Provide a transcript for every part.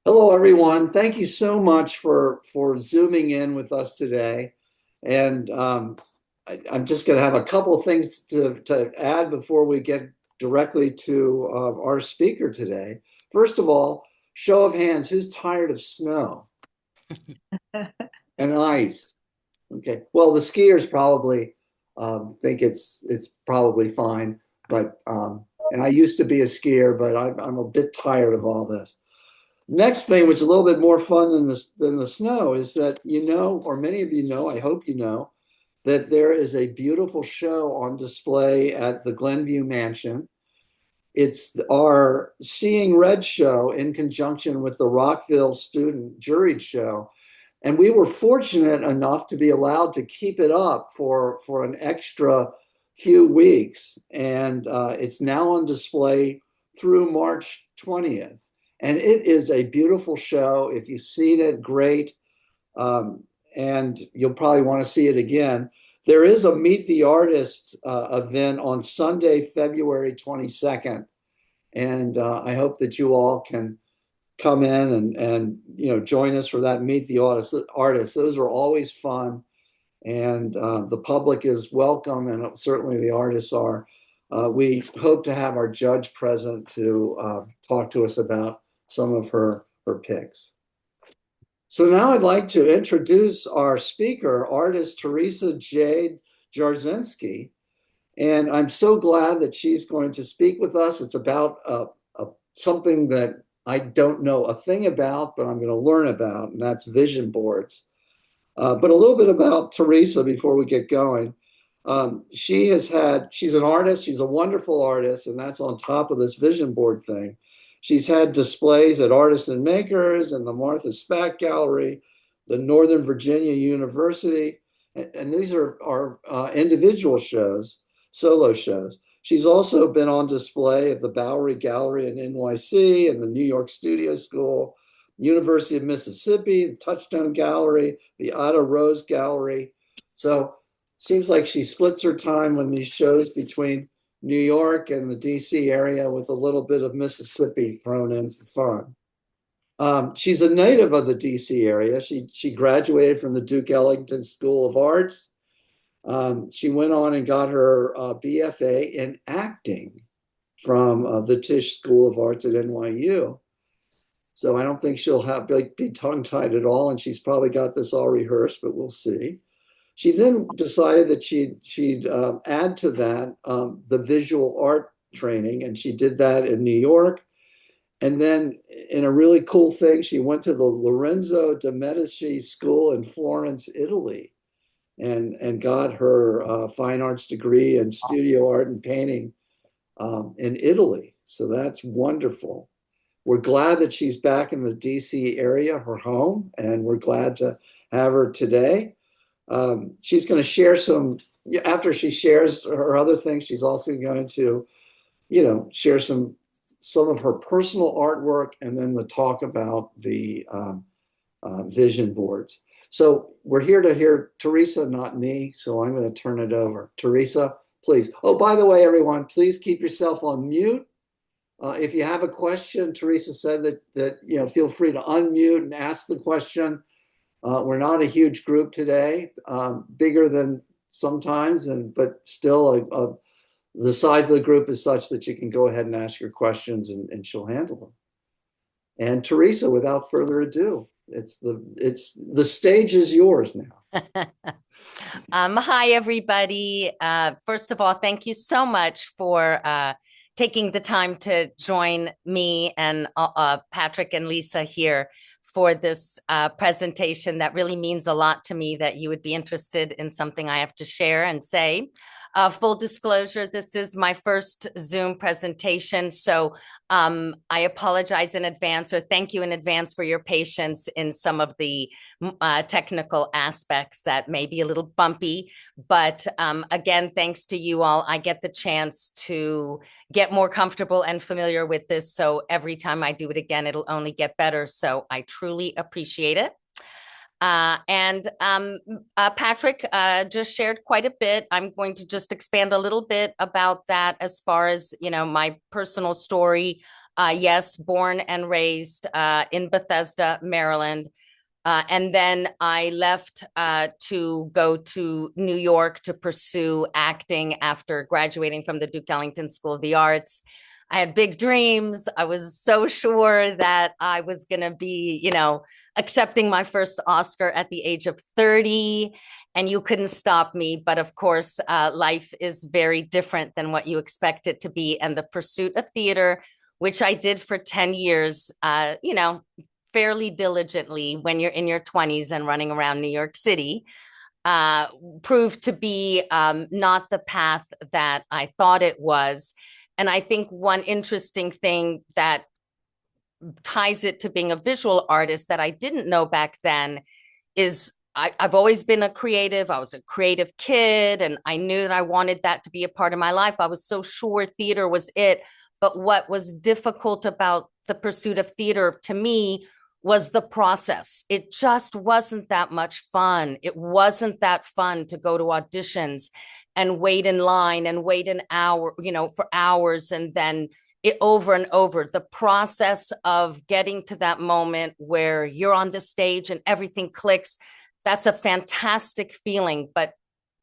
Hello, everyone. Thank you so much for zooming in with us today. And I'm just going to have a couple of things to add before we get directly to our speaker today. First of all, show of hands, who's tired of snow and ice? Okay. Well, the skiers probably think it's probably fine, but and I used to be a skier, but I'm a bit tired of all this. Next thing, which is a little bit more fun than the snow, is that or many of you know, I hope you know, that there is a beautiful show on display at the Glenview Mansion. It's our Seeing Red show in conjunction with the Rockville Student Juried Show. And we were fortunate enough to be allowed to keep it up for an extra few weeks. And it's now on display through March 20th. And it is a beautiful show. If you've seen it, great. And you'll probably want to see it again. There is a Meet the Artists event on Sunday, February 22nd. And I hope that you all can come in and join us for that Meet the Artists. Those are always fun. And the public is welcome, and certainly the artists are. We hope to have our judge present to talk to us about some of her picks. So now I'd like to introduce our speaker, artist Teresa Jade Jarzynski. And I'm so glad that she's going to speak with us. It's about something that I don't know a thing about, but I'm going to learn about, and that's vision boards. But a little bit about Teresa before we get going. She's an artist, she's a wonderful artist, and that's on top of this vision board thing. She's had displays at Artists and Makers and the Martha Spack Gallery, the Northern Virginia University, and these are individual shows, solo shows. She's also been on display at the Bowery Gallery in NYC and the New York Studio School, University of Mississippi, the Touchstone Gallery, the Ada Rose Gallery. So seems like she splits her time on these shows between New York and the DC area with a little bit of Mississippi thrown in for fun. She's a native of the DC area. She graduated from the Duke Ellington School of Arts. She went on and got her BFA in acting from the Tisch School of Arts at NYU. So I don't think she'll be tongue-tied at all, and she's probably got this all rehearsed, but we'll see. She then decided that she'd add to that the visual art training, and she did that in New York. And then in a really cool thing, she went to the Lorenzo de Medici School in Florence, Italy, and got her fine arts degree in studio art and painting in Italy. So that's wonderful. We're glad that she's back in the DC area, her home, and we're glad to have her today. She's going to share after she shares her other things, she's also going to, share some of her personal artwork and then the talk about the vision boards. So we're here to hear Teresa, not me. So I'm going to turn it over. Teresa, please. Oh, by the way, everyone, please keep yourself on mute. If you have a question, Teresa said that feel free to unmute and ask the question. We're not a huge group today, bigger than sometimes, but still the size of the group is such that you can go ahead and ask your questions and she'll handle them. And Teresa, without further ado, the stage is yours now. Hi, everybody. First of all, thank you so much for taking the time to join me and Patrick and Lisa here for this presentation. That really means a lot to me that you would be interested in something I have to share and say. Full disclosure, this is my first Zoom presentation, so I apologize in advance, or thank you in advance for your patience in some of the technical aspects that may be a little bumpy. But again, thanks to you all, I get the chance to get more comfortable and familiar with this. So every time I do it again, it'll only get better. So I truly appreciate it. Patrick just shared quite a bit. I'm going to just expand a little bit about that as far as, my personal story. Yes, born and raised in Bethesda, Maryland. And then I left to go to New York to pursue acting after graduating from the Duke Ellington School of the Arts. I had big dreams. I was so sure that I was going to be, accepting my first Oscar at the age of 30, and you couldn't stop me. But of course, life is very different than what you expect it to be. And the pursuit of theater, which I did for 10 years, fairly diligently when you're in your 20s and running around New York City, uh, proved to be not the path that I thought it was. And I think one interesting thing that ties it to being a visual artist that I didn't know back then is I've always been a creative. I was a creative kid, and I knew that I wanted that to be a part of my life. I was so sure theater was it. But what was difficult about the pursuit of theater to me was the process. It just wasn't that much fun. It wasn't that fun to go to auditions and wait in line and wait an hour, for hours, and then it over and over. The process of getting to that moment where you're on the stage and everything clicks, that's a fantastic feeling. But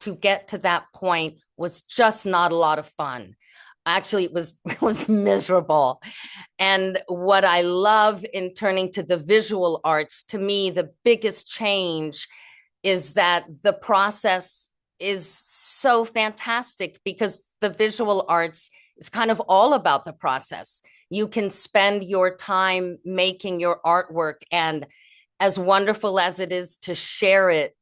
to get to that point was just not a lot of fun. Actually, it was miserable. And what I love in turning to the visual arts, to me, the biggest change is that the process is so fantastic because the visual arts is kind of all about the process. You can spend your time making your artwork, and as wonderful as it is to share it,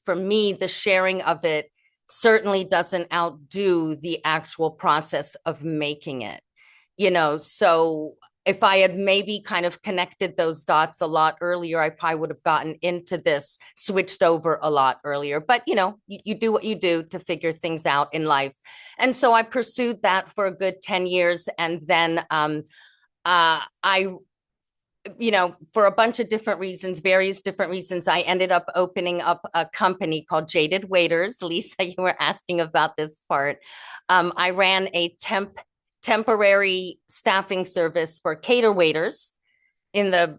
for me, the sharing of it certainly doesn't outdo the actual process of making it. So if I had maybe kind of connected those dots a lot earlier, I probably would have gotten into this, switched over a lot earlier. But, you do what you do to figure things out in life. And so I pursued that for a good 10 years. And then I for a bunch of different reasons, various different reasons, I ended up opening up a company called Jaded Waiters. Lisa, you were asking about this part. I ran a temporary staffing service for cater waiters. In the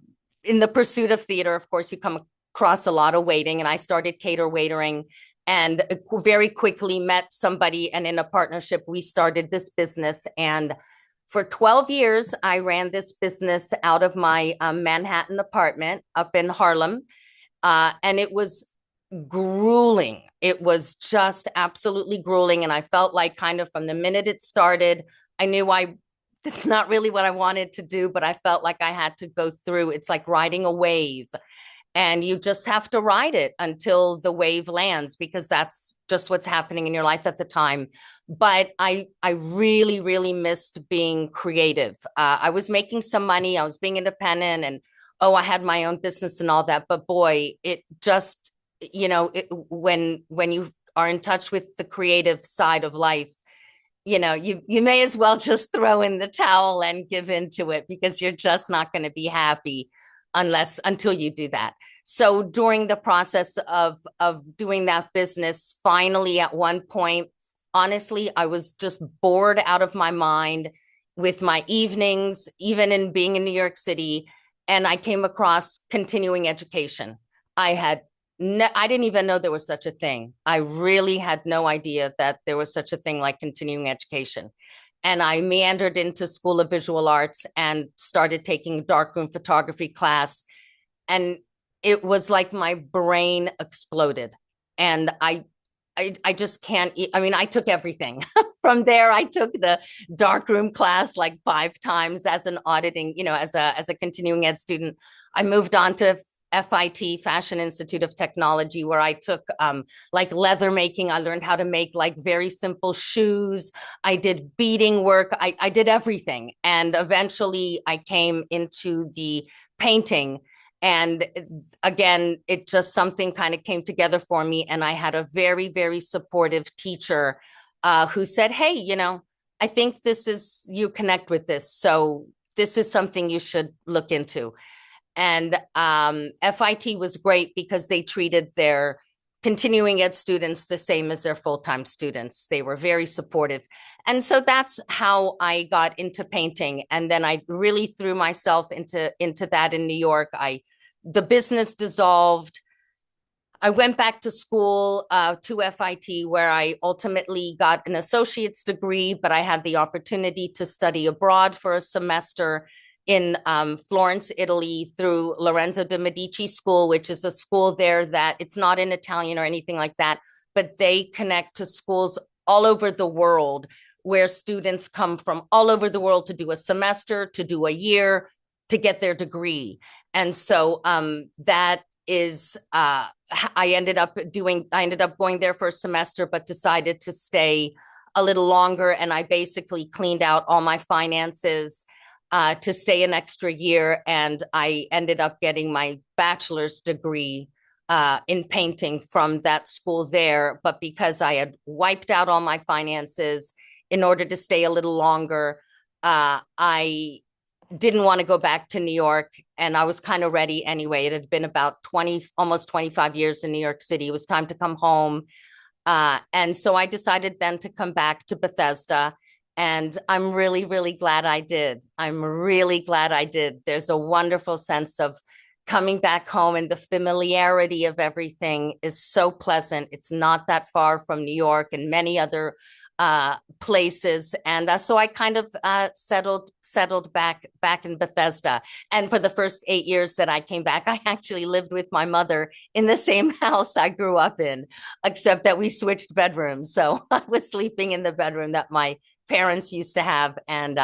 pursuit of theater, of course, you come across a lot of waiting, and I started cater waitering and very quickly met somebody, and in a partnership we started this business. And for 12 years I ran this business out of my Manhattan apartment up in Harlem, and it was grueling. It was just absolutely grueling. And I felt like, kind of from the minute it started, I knew it's not really what I wanted to do, but I felt like I had to go through. It's like riding a wave, and you just have to ride it until the wave lands, because that's just what's happening in your life at the time. But I really, really missed being creative. I was making some money. I was being independent, and I had my own business and all that. But boy, it just, when you are in touch with the creative side of life, you may as well just throw in the towel and give into it, because you're just not going to be happy until you do that. So during the process of doing that business, finally at one point, honestly, I was just bored out of my mind with my evenings, even in being in New York City. And I came across continuing education. I didn't even know there was such a thing. I really had no idea that there was such a thing like continuing education. And I meandered into School of Visual Arts and started taking darkroom photography class. And it was like my brain exploded. And I just can't. I mean, I took everything from there. I took the darkroom class like 5 times as an auditing, as a continuing ed student. I moved on to FIT, Fashion Institute of Technology, where I took like leather making. I learned how to make like very simple shoes. I did beading work. I did everything. And eventually I came into the painting. And again, it just, something kind of came together for me. And I had a very, very supportive teacher who said, hey, I think you connect with this. So this is something you should look into. And FIT was great because they treated their continuing ed students the same as their full-time students. They were very supportive. And so that's how I got into painting. And then I really threw myself into that in New York. The business dissolved. I went back to school to FIT, where I ultimately got an associate's degree, but I had the opportunity to study abroad for a semester in Florence, Italy, through Lorenzo de' Medici School, which is a school there that it's not in Italian or anything like that, but they connect to schools all over the world where students come from all over the world to do a semester, to do a year, to get their degree. And so that is I ended up going there for a semester, but decided to stay a little longer. And I basically cleaned out all my finances to stay an extra year. And I ended up getting my bachelor's degree in painting from that school there. But because I had wiped out all my finances in order to stay a little longer, I didn't want to go back to New York, and I was kind of ready anyway. It had been about almost 25 years in New York City. It was time to come home. And so I decided then to come back to Bethesda, and I'm really, really glad I did. I'm really glad I did. There's a wonderful sense of coming back home, and the familiarity of everything is so pleasant. It's not that far from New York and many other places. And so I kind of settled back in Bethesda. And for the first 8 years that I came back, I actually lived with my mother in the same house I grew up in, except that we switched bedrooms. So I was sleeping in the bedroom that my parents used to have. And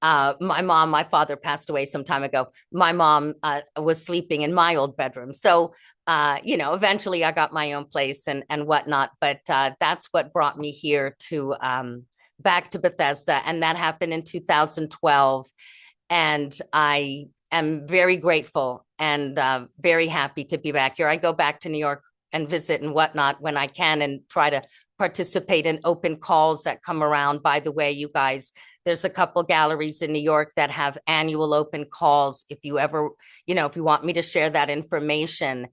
my father passed away some time ago. My mom was sleeping in my old bedroom. So eventually I got my own place and whatnot, but that's what brought me here to back to Bethesda. And that happened in 2012. And I am very grateful and very happy to be back here. I go back to New York and visit and whatnot when I can, and try to participate in open calls that come around. By the way, you guys, there's a couple galleries in New York that have annual open calls. If you ever, if you want me to share that information,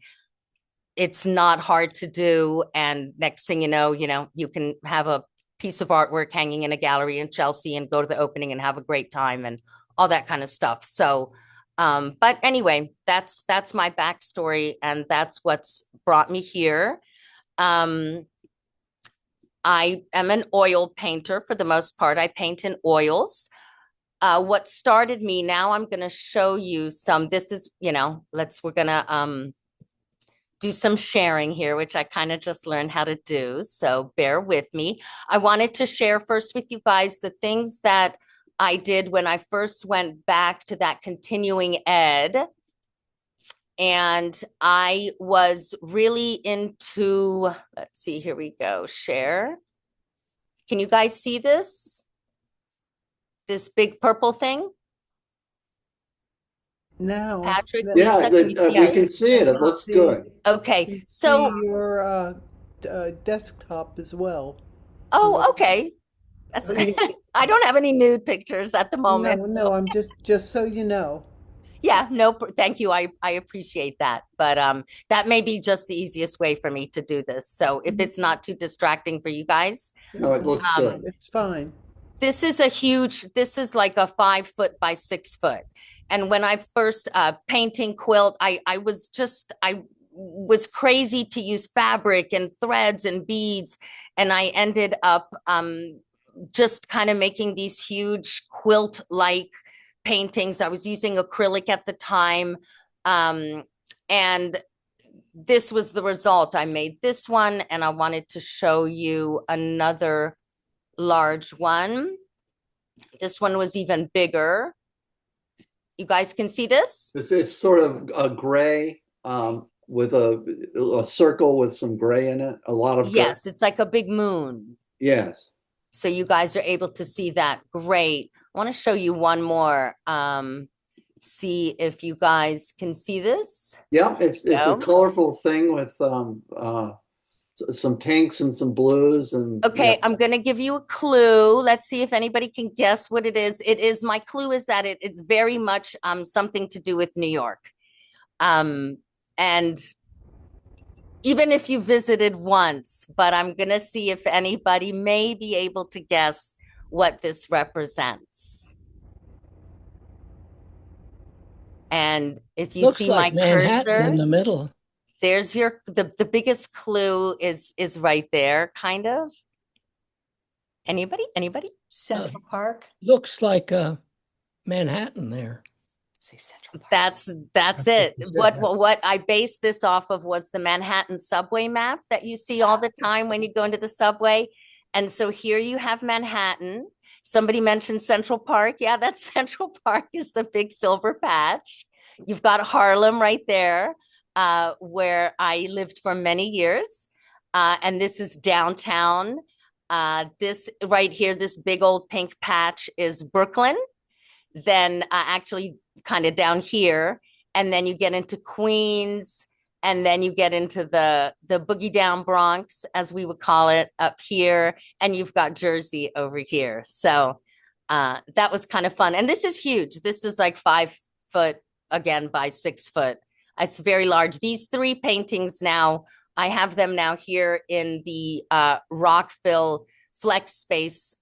it's not hard to do. And next thing you know, you can have a piece of artwork hanging in a gallery in Chelsea and go to the opening and have a great time and all that kind of stuff. So, but anyway, that's my backstory, and that's what's brought me here. I am an oil painter for the most part. I paint in oils. What started me, now I'm going to show you some, this is, we're going to do some sharing here, which I kind of just learned how to do. So bear with me. I wanted to share first with you guys the things that I did when I first went back to that continuing ed. And I was really into, let's see, here we go, share. Can you guys see this? This big purple thing? No. Patrick, Yeah, Lisa, can you see we can this? see it. It looks good. Okay, so, see your desktop as well. oh, okay. That's, I don't have any nude pictures at the moment. No, I'm just so you know. Yeah, no, thank you. I appreciate that. But that may be just the easiest way for me to do this. So if it's not too distracting for you guys. No, it looks good. It's fine. This is like a 5 foot by 6 foot. And when I first painting quilt, I was crazy to use fabric and threads and beads. And I ended up just kind of making these huge quilt-like paintings. I was using acrylic at the time. And this was the result. I made this one, and I wanted to show you another large one. This one was even bigger. You guys can see this? It's sort of a gray with a circle with some gray in it. A lot of Yes, gray. it's like a big moon. Yes. So you guys are able to see that. Great. I want to show you one more. See if you guys can see this. Yeah, it's a colorful thing with some pinks and some blues and Okay, yeah. I'm going to give you a clue. Let's see if anybody can guess what it is. My clue is that it's very much something to do with New York. And even if you visited once, but I'm going to see if anybody may be able to guess what this represents. And if you Looks see like my Manhattan cursor, in the middle. there's the biggest clue is right there, kind of. Anybody? Central Park. Looks like Manhattan there. Say Central Park. That's it. What I based this off of was the Manhattan subway map that you see all the time when you go into the subway. And so here you have Manhattan. Somebody mentioned Central Park. Yeah, that's Central Park is the big silver patch. You've got Harlem right there, where I lived for many years. And this is downtown. This right here, this big old pink patch is Brooklyn. Then actually kind of down here, and then you get into Queens, and then you get into the boogie down Bronx, as we would call it, up here, and you've got Jersey over here. So that was kind of fun. And this is huge. This is like 5 foot again by 6 foot. It's very large. These 3 paintings now, I have them now here in the Rockville Flex Space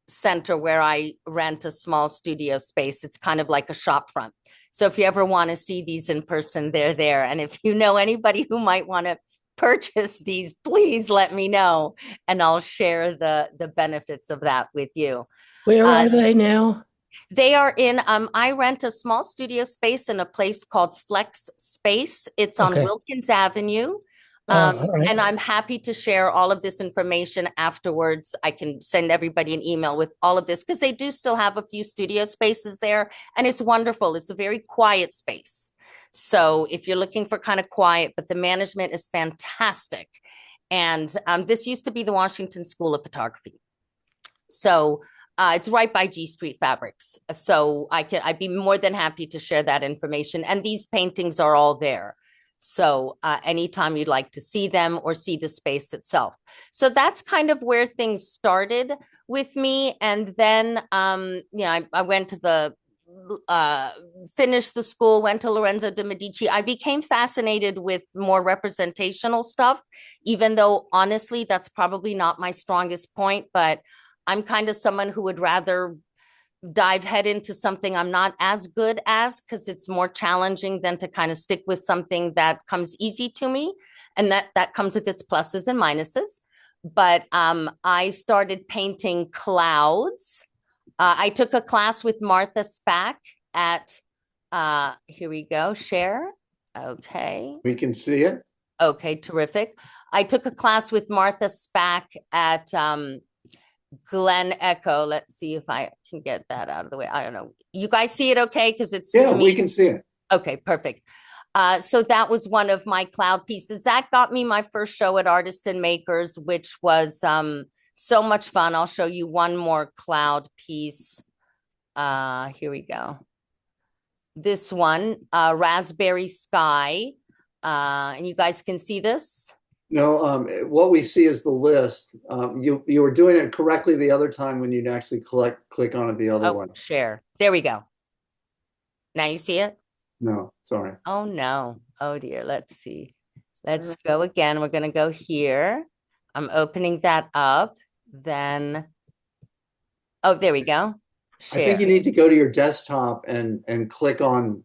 Center, where I rent a small studio space. It's kind of like a shop front. So if you ever want to see these in person, they're there. And if you know anybody who might want to purchase these, please let me know, and I'll share the benefits of that with you. Where are they now? They are in, I rent a small studio space in a place called Flex Space. It's on Wilkins Avenue. Right. And I'm happy to share all of this information afterwards. I can send everybody an email with all of this, because they do still have a few studio spaces there, and it's wonderful. It's a very quiet space. So if you're looking for kind of quiet, but the management is fantastic. And this used to be the Washington School of Photography. So it's right by G Street Fabrics. So I'd be more than happy to share that information. And these paintings are all there. So anytime you'd like to see them or see the space itself. So that's kind of where things started with me. And then, I went to finished the school, went to Lorenzo de Medici. I became fascinated with more representational stuff, even though honestly, that's probably not my strongest point, but I'm kind of someone who would rather dive head into something I'm not as good as, because it's more challenging than to kind of stick with something that comes easy to me. And that comes with its pluses and minuses. But I started painting clouds. I took a class with Martha Spack at, here we go, share. Okay. We can see it. Okay, terrific. I took a class with Martha Spack at Glen Echo. Let's see if I can get that out of the way. I don't know. You guys see it okay? Because it's we can see it. Okay, perfect. So that was one of my cloud pieces. That got me my first show at Artist and Makers, which was so much fun. I'll show you one more cloud piece. Here we go. This one, Raspberry Sky. And you guys can see this? No, what we see is the list. You were doing it correctly the other time when you'd actually click on it the other one. Share. There we go. Now you see it? No, sorry. Oh, no. Oh, dear. Let's see. Let's go again. We're going to go here. I'm opening that up. Then, oh, there we go. Share. I think you need to go to your desktop and click on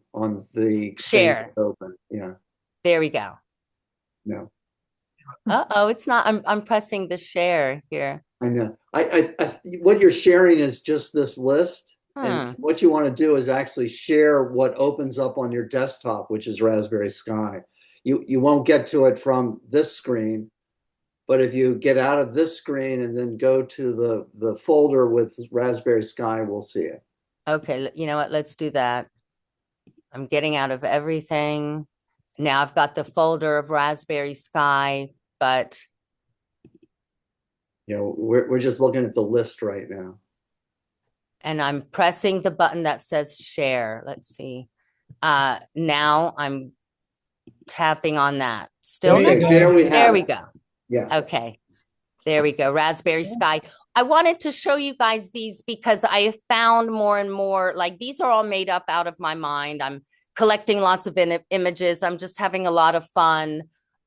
the share open. Yeah. There we go. No. Uh-oh, it's not. I'm pressing the share here. I know. I what you're sharing is just this list. And what you want to do is actually share what opens up on your desktop, which is Raspberry Sky. You won't get to it from this screen, but if you get out of this screen and then go to the folder with Raspberry Sky, we'll see it. Okay, you know what? Let's do that. I'm getting out of everything. Now I've got the folder of Raspberry Sky, but we're just looking at the list right now. And I'm pressing the button that says share. Let's see. Now I'm tapping on that. Still there we go. Yeah. Okay. There we go. Raspberry sky. I wanted to show you guys these because I have found more and more, like these are all made up out of my mind. I'm collecting lots of images. I'm just having a lot of fun.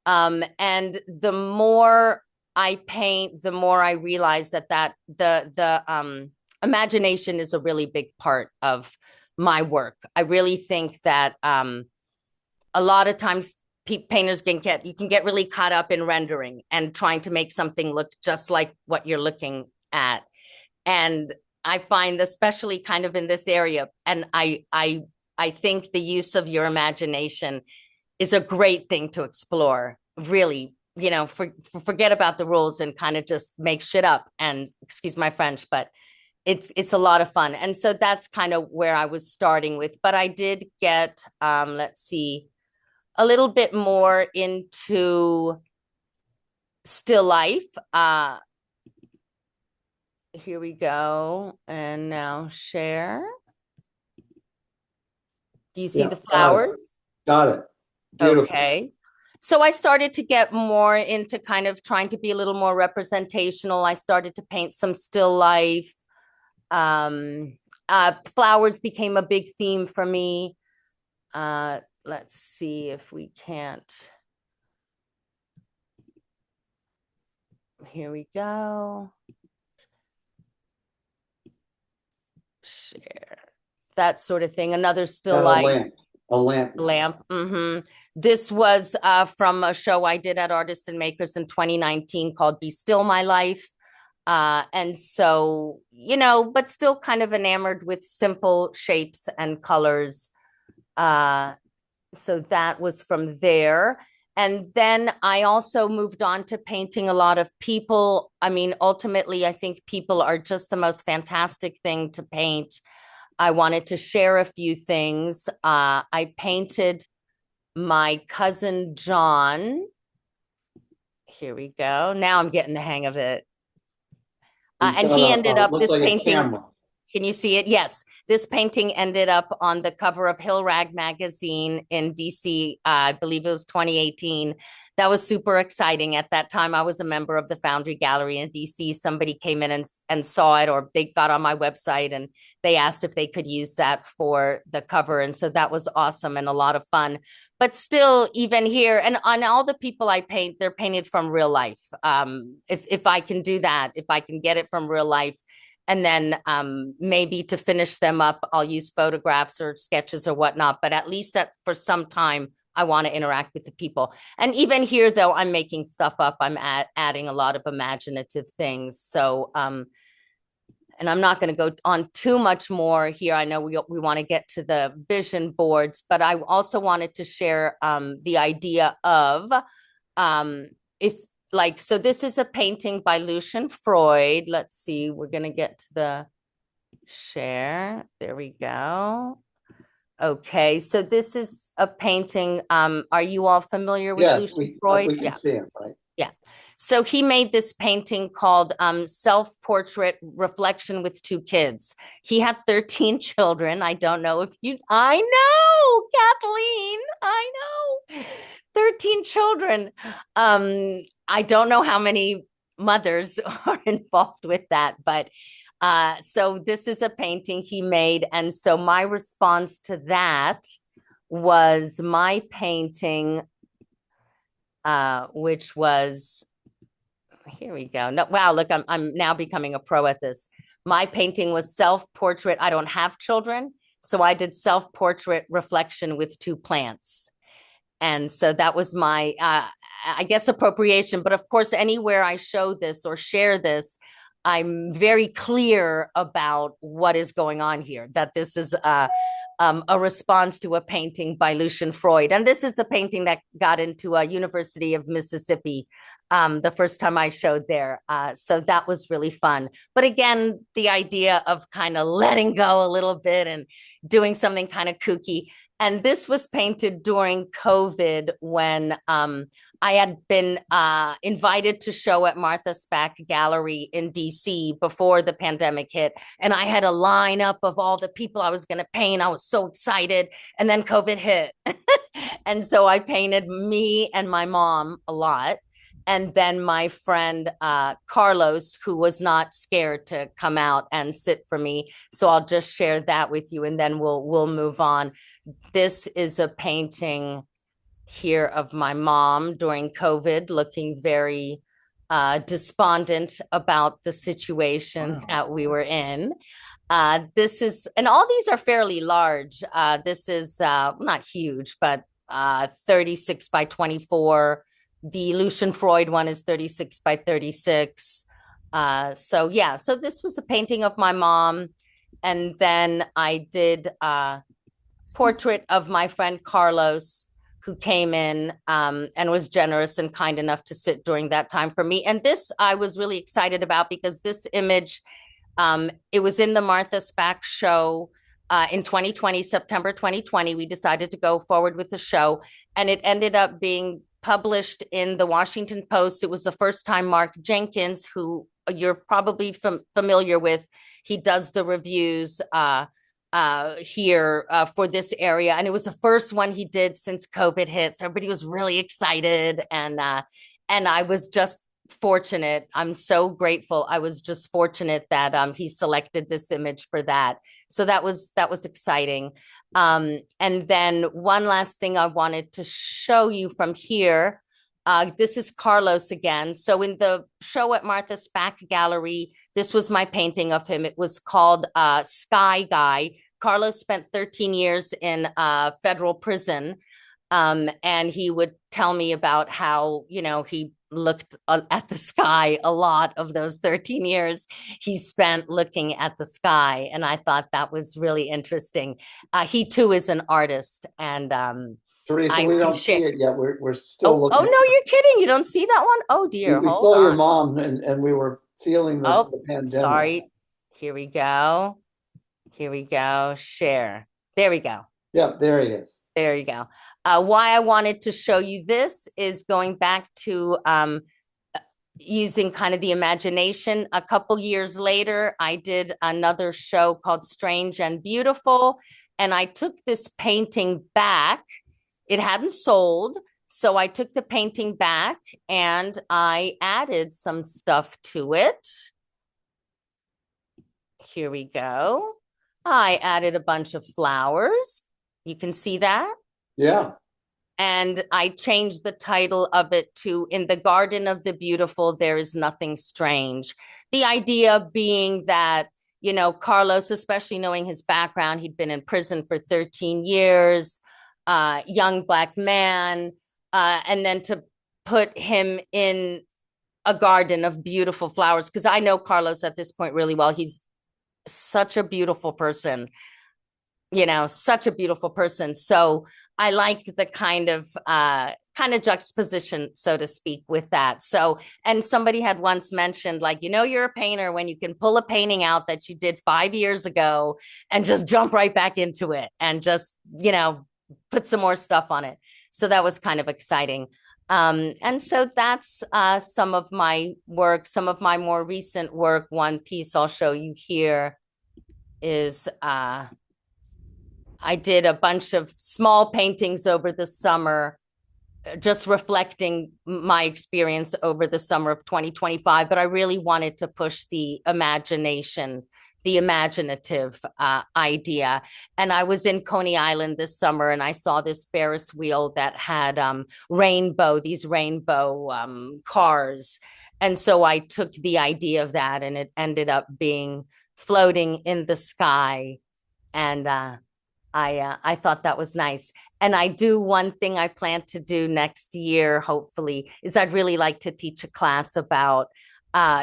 And the more I paint, the more I realize that the imagination is a really big part of my work. I really think that a lot of times painters you can get really caught up in rendering and trying to make something look just like what you're looking at. And I find, especially kind of in this area, and I think the use of your imagination is a great thing to explore. Really, forget about the rules and kind of just make shit up. And excuse my French, but it's a lot of fun. And so that's kind of where I was starting with. But I did get, let's see, a little bit more into still life. Here we go. And now share. Do you see the flowers? Got it. Beautiful. Okay. So I started to get more into kind of trying to be a little more representational. I started to paint some still life. Flowers became a big theme for me. Let's see if we can't. Here we go. Share. That sort of thing. Another still life. A lamp. Mm-hmm. This was from a show I did at Artists and Makers in 2019 called Be Still My Life. And so, but still kind of enamored with simple shapes and colors. So that was from there. And then I also moved on to painting a lot of people. I mean, ultimately, I think people are just the most fantastic thing to paint. I wanted to share a few things. I painted my cousin John. Here we go. Now I'm getting the hang of it. And he ended up, this painting. Can you see it? Yes. This painting ended up on the cover of Hill Rag magazine in DC. I believe it was 2018. That was super exciting. At that time, I was a member of the Foundry Gallery in DC. Somebody came in and saw it, or they got on my website and they asked if they could use that for the cover. And so that was awesome and a lot of fun. But still, even here, and on all the people I paint, they're painted from real life. If I can do that, if I can get it from real life, and then maybe to finish them up, I'll use photographs or sketches or whatnot. But at least that for some time, I want to interact with the people. And even here, though, I'm making stuff up. I'm adding a lot of imaginative things. So, and I'm not going to go on too much more here. I know we want to get to the vision boards, but I also wanted to share the idea of so this is a painting by Lucian Freud. Let's see, we're going to get to the share. There we go. Okay, so this is a painting. Are you all familiar with Lucian Freud? We can see him, right? Yeah. So he made this painting called Self-Portrait Reflection with Two Kids. He had 13 children. I don't know if I know, Kathleen, I know. 13 children. I don't know how many mothers are involved with that, but so this is a painting he made. And so my response to that was my painting, which was, here we go. No, wow, look, I'm now becoming a pro at this. My painting was self-portrait. I don't have children, so I did self-portrait reflection with two plants. And so that was my, I guess, appropriation. But of course, anywhere I show this or share this, I'm very clear about what is going on here, that this is a response to a painting by Lucian Freud. And this is the painting that got into a University of Mississippi the first time I showed there. So that was really fun. But again, the idea of kind of letting go a little bit and doing something kind of kooky. And this was painted during COVID when I had been invited to show at Martha Spack Gallery in DC before the pandemic hit. And I had a lineup of all the people I was going to paint. I was so excited. And then COVID hit. And so I painted me and my mom a lot. And then my friend Carlos, who was not scared to come out and sit for me. So I'll just share that with you, and then we'll move on. This is a painting here of my mom during COVID, looking very despondent about the situation that we were in. This is, and all these are fairly large. This is not huge, but 36 by 24. The Lucian Freud one is 36 by 36. So yeah, so this was a painting of my mom. And then I did a portrait of my friend Carlos, who came in and was generous and kind enough to sit during that time for me. And this I was really excited about because this image, it was in the Martha Spack show in 2020, September 2020. We decided to go forward with the show, and it ended up being published in the Washington Post. It was the first time Mark Jenkins, who you're probably familiar with, he does the reviews here for this area, and it was the first one he did since COVID hit. So everybody was really excited, and I was just fortunate. I'm so grateful. I was just fortunate that he selected this image for that. So that was exciting. And then one last thing I wanted to show you from here. This is Carlos again. So in the show at Martha Spack Gallery, this was my painting of him. It was called Sky Guy. Carlos spent 13 years in federal prison. And he would tell me about how, he looked at the sky a lot of those 13 years he spent looking at the sky. And I thought that was really interesting. He too is an artist. And Teresa, we don't see it yet. We're still looking. Oh, no, you're kidding. You don't see that one? Oh, dear. We Hold saw on. your mom, and we were feeling the pandemic. Sorry. Here we go. Share. There we go. Yeah, there he is. There you go. Why I wanted to show you this is going back to using kind of the imagination. A couple years later, I did another show called Strange and Beautiful, and I took this painting back. It hadn't sold, so I took the painting back and I added some stuff to it. Here we go. I added a bunch of flowers. You can see that? Yeah. And I changed the title of it to In the Garden of the Beautiful, There is Nothing Strange. The idea being that, Carlos, especially knowing his background, he'd been in prison for 13 years, young Black man, and then to put him in a garden of beautiful flowers. Because I know Carlos at this point really well. He's such a beautiful person. Such a beautiful person. So I liked the kind of juxtaposition, so to speak, with that. So, and somebody had once mentioned, you're a painter when you can pull a painting out that you did 5 years ago and just jump right back into it and just, put some more stuff on it. So that was kind of exciting. And so that's some of my work, some of my more recent work. One piece I'll show you here is I did a bunch of small paintings over the summer, just reflecting my experience over the summer of 2025. But I really wanted to push the imagination, the imaginative idea. And I was in Coney Island this summer, and I saw this Ferris wheel that had these rainbow cars. And so I took the idea of that, and it ended up being floating in the sky. And I thought that was nice. And one thing I plan to do next year, hopefully, is I'd really like to teach a class about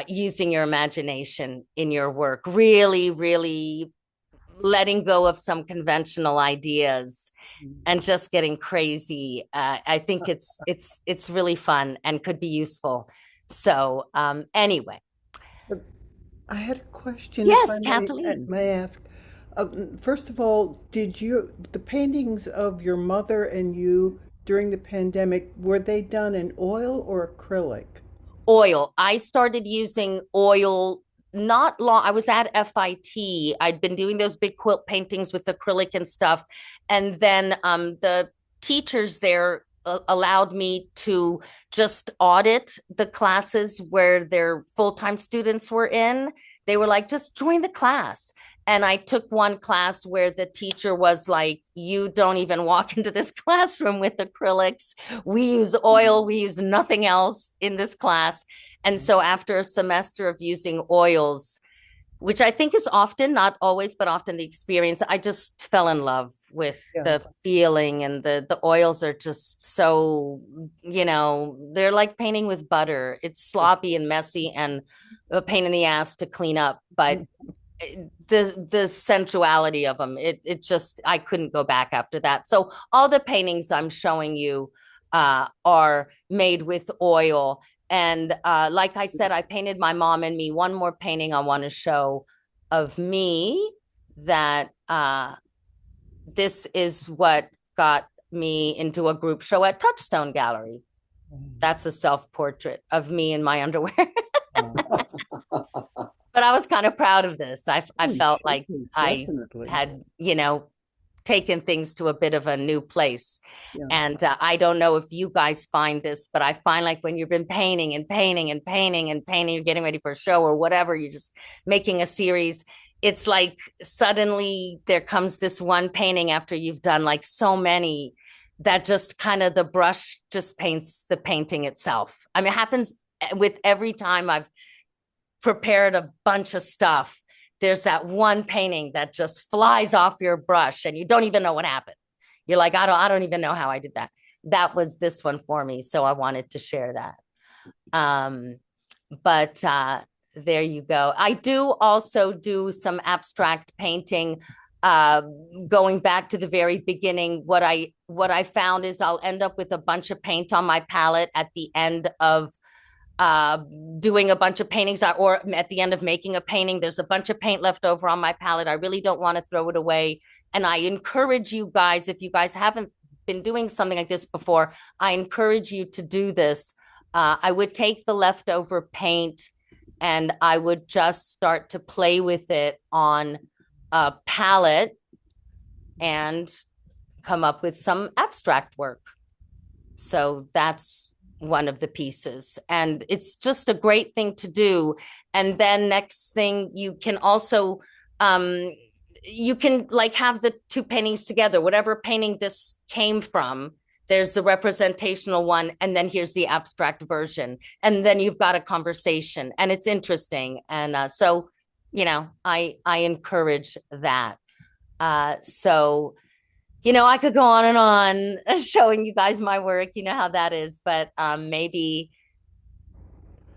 using your imagination in your work, really, really letting go of some conventional ideas and just getting crazy. I think it's really fun and could be useful. So anyway. I had a question. Yes, Kathleen. May I ask? First of all, the paintings of your mother and you during the pandemic, were they done in oil or acrylic? Oil. I started using oil not long. I was at FIT. I'd been doing those big quilt paintings with acrylic and stuff. And then the teachers there allowed me to just audit the classes where their full-time students were in. They were like, just join the class. And I took one class where the teacher was like, you don't even walk into this classroom with acrylics. We use oil. We use nothing else in this class. And so after a semester of using oils, which I think is often, not always, but often the experience, I just fell in love with the feeling, and the oils are just so, they're like painting with butter. It's sloppy and messy and a pain in the ass to clean up, but the sensuality of them, it just, I couldn't go back after that. So all the paintings I'm showing you are made with oil. And like I said, I painted my mom and me. One more painting I want to show of me that this is what got me into a group show at Touchstone Gallery. That's a self-portrait of me in my underwear. But I was kind of proud of this. I felt like Definitely. I had, taken things to a bit of a new place. Yeah. And I don't know if you guys find this, but I find like when you've been painting and painting and painting and painting, you're getting ready for a show or whatever, you're just making a series. It's like suddenly there comes this one painting after you've done like so many that just kind of the brush just paints the painting itself. I mean, it happens with every time I've prepared a bunch of stuff. There's that one painting that just flies off your brush and you don't even know what happened. You're like, I don't even know how I did that. That was this one for me. So I wanted to share that. But there you go. I do also do some abstract painting. Going back to the very beginning, what I found is I'll end up with a bunch of paint on my palette at the end of doing a bunch of paintings, or at the end of making a painting, there's a bunch of paint left over on my palette. I really don't want to throw it away. And I encourage you guys, if you guys haven't been doing something like this before, I encourage you to do this. I would take the leftover paint and I would just start to play with it on a palette and come up with some abstract work. So that's one of the pieces, and it's just a great thing to do. And then next thing, you can also you can like have the two paintings together, whatever painting this came from. There's the representational one, and then here's the abstract version, and then you've got a conversation, and it's interesting. And so I encourage that. So I could go on and on showing you guys my work. You know how that is, but maybe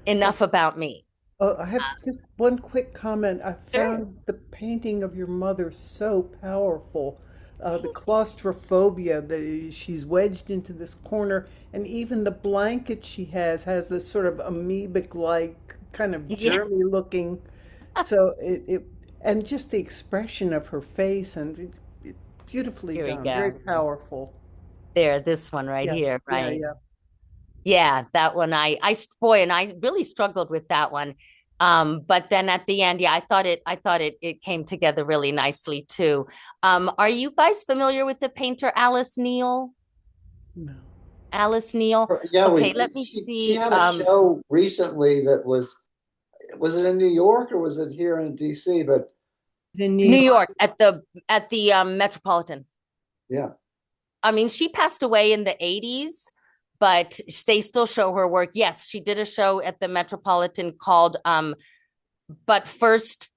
enough about me. I have just one quick comment. I found the painting of your mother so powerful. The claustrophobia, she's wedged into this corner, and even the blanket she has this sort of amoebic-like, kind of germy looking. So and just the expression of her face, and beautifully done, very powerful. This one right here, right? Yeah, that one. I really struggled with that one. But then at the end, I thought it came together really nicely too. Are you guys familiar with the painter Alice Neal? No. Alice Neal? Yeah. Okay, let me see. She had a show recently that was it in New York or was it here in DC? But in New York at the Metropolitan. Yeah. I mean, she passed away in the 80s, but they still show her work. Yes, she did a show at the Metropolitan called But First,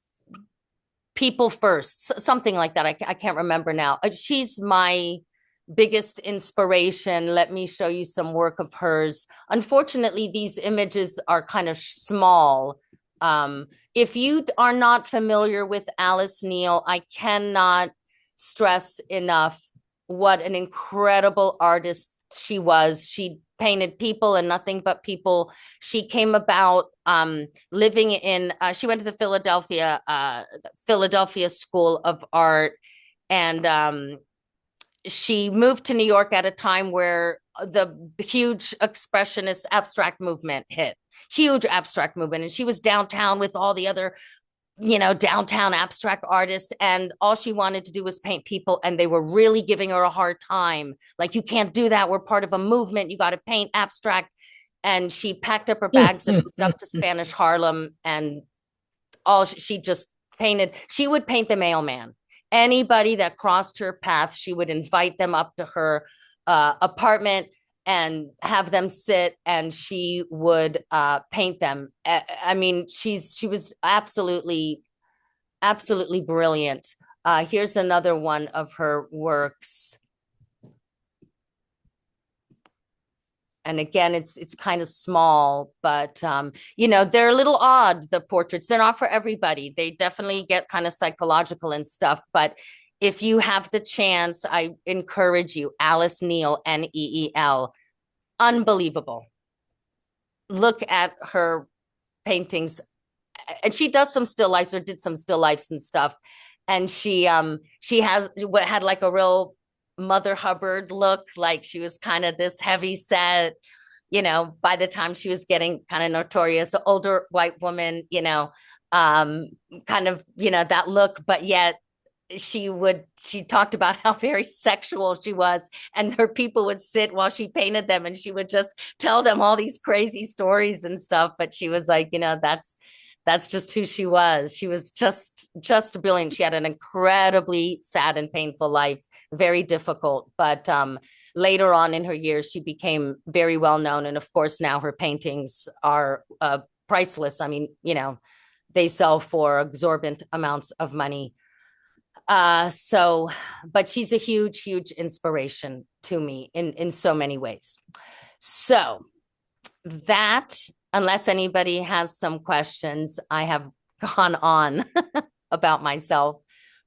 People First, something like that. I can't remember now. She's my biggest inspiration. Let me show you some work of hers. Unfortunately, these images are kind of small. If you are not familiar with Alice Neal, I cannot stress enough what an incredible artist she was. She painted people and nothing but people. She came about living in, she went to the Philadelphia School of Art, and she moved to New York at a time where the huge expressionist abstract movement hit. Huge abstract movement. And she was downtown with all the other downtown abstract artists, and all she wanted to do was paint people, and they were really giving her a hard time. Like, you can't do that. We're part of a movement. You got to paint abstract. And she packed up her bags and moved up to Spanish Harlem, and she just painted. She would paint the mailman. Anybody that crossed her path, she would invite them up to her apartment and have them sit, and she would paint them. I mean, she was absolutely brilliant. Here's another one of her works. And again, it's kind of small, but they're a little odd, the portraits. They're not for everybody. They definitely get kind of psychological and stuff. But if you have the chance, I encourage you. Alice Neel, Neel, unbelievable. Look at her paintings. And she does some still lifes, or did some still lifes and stuff. And she had like a real Mother Hubbard look, like she was kind of this heavy set, by the time she was getting kind of notorious, older white woman, kind of, that look. But yet she talked about how very sexual she was, and her people would sit while she painted them, and she would just tell them all these crazy stories and stuff. But she was like, that's just who she was. She was just brilliant. She had an incredibly sad and painful life, very difficult. But later on in her years, she became very well known. And of course, now her paintings are priceless. I mean, they sell for exorbitant amounts of money. But she's a huge, huge inspiration to me in so many ways. So that, unless anybody has some questions, I have gone on about myself,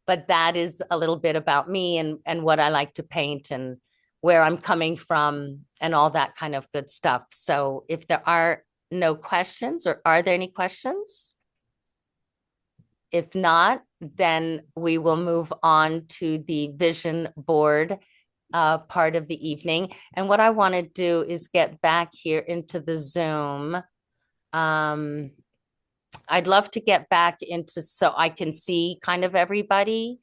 but that is a little bit about me and what I like to paint and where I'm coming from and all that kind of good stuff. So if there are no questions, or are there any questions? If not, then we will move on to the vision board part of the evening. And what I want to do is get back here into the Zoom. I'd love to get back into, so I can see kind of everybody.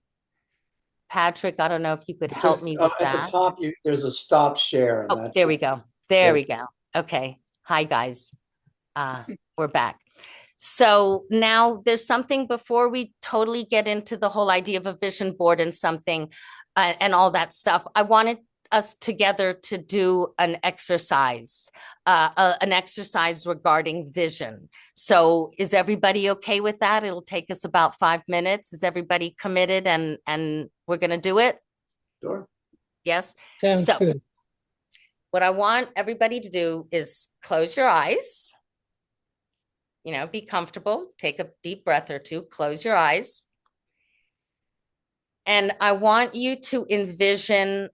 Patrick, I don't know if you could help me with that. At the top, there's a stop share. Oh, there we go. There we go. Okay. Hi, guys. We're back. So now there's something before we totally get into the whole idea of a vision board and something and all that stuff. I wanted us together to do an exercise regarding vision. So is everybody okay with that? It'll take us about 5 minutes. Is everybody committed and we're going to do it? Sure. Yes. Sounds good. What I want everybody to do is close your eyes. Be comfortable, take a deep breath or two, close your eyes. And I want you to envision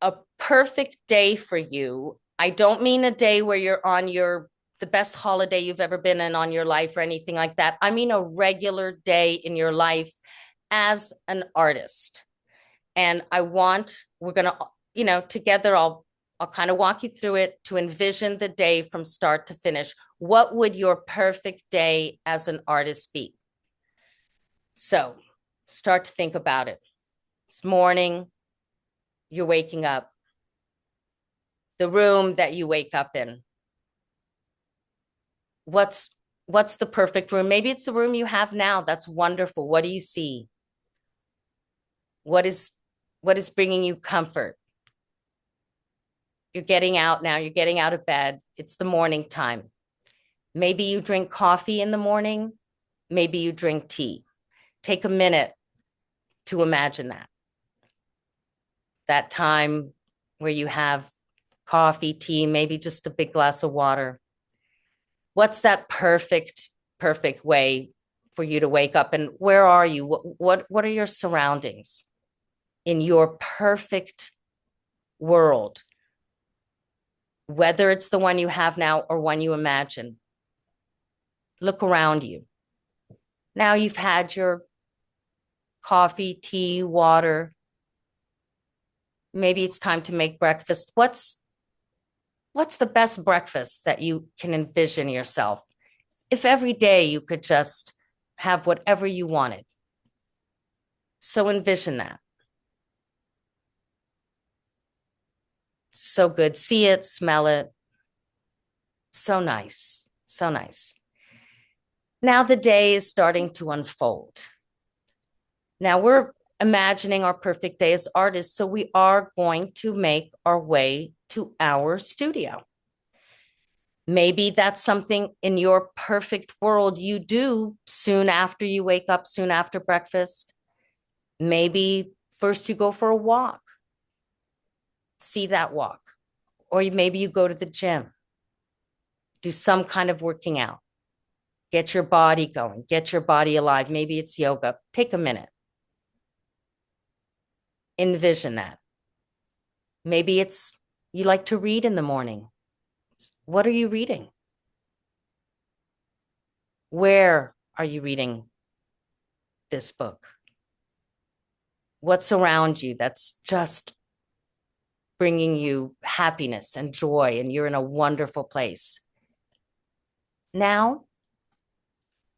a perfect day for you. I don't mean a day where you're on the best holiday you've ever been in on your life or anything like that. I mean a regular day in your life as an artist. And we're going to, together, I'll kind of walk you through it to envision the day from start to finish. What would your perfect day as an artist be? So start to think about it. It's morning, you're waking up. The room that you wake up in. What's the perfect room? Maybe it's the room you have now. That's wonderful. What do you see? What is bringing you comfort? You're getting out now. You're getting out of bed. It's the morning time. Maybe you drink coffee in the morning. Maybe you drink tea. Take a minute to imagine that time where you have coffee, tea, maybe just a big glass of water. What's that perfect way for you to wake up? And where are you? What are your surroundings in your perfect world? Whether it's the one you have now or one you imagine. Look around you. Now you've had your coffee, tea, water. Maybe it's time to make breakfast. What's the best breakfast that you can envision yourself? If every day you could just have whatever you wanted. So envision that. So good. See it, smell it. So nice. So nice. Now the day is starting to unfold. Now we're imagining our perfect day as artists, so we are going to make our way to our studio. Maybe that's something in your perfect world you do soon after you wake up, soon after breakfast. Maybe first you go for a walk, see that walk, or maybe you go to the gym, do some kind of working out, get your body going, get your body alive. Maybe it's yoga. Take a minute. Envision that. Maybe it's you like to read in the morning. What are you reading? Where are you reading this book? What's around you that's just bringing you happiness and joy, and you're in a wonderful place? Now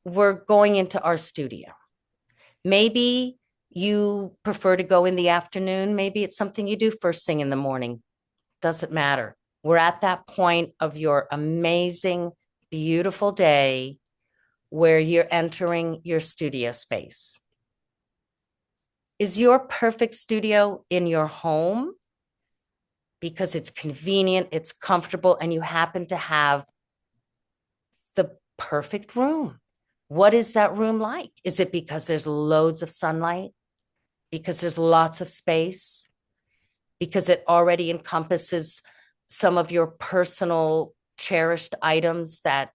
we're going into our studio. Maybe you prefer to go in the afternoon. Maybe it's something you do first thing in the morning. Doesn't matter. We're at that point of your amazing, beautiful day where you're entering your studio space. Is your perfect studio in your home because it's convenient, it's comfortable, and you happen to have the perfect room? What is that room like? Is it because there's loads of sunlight? Because there's lots of space? Because it already encompasses some of your personal cherished items that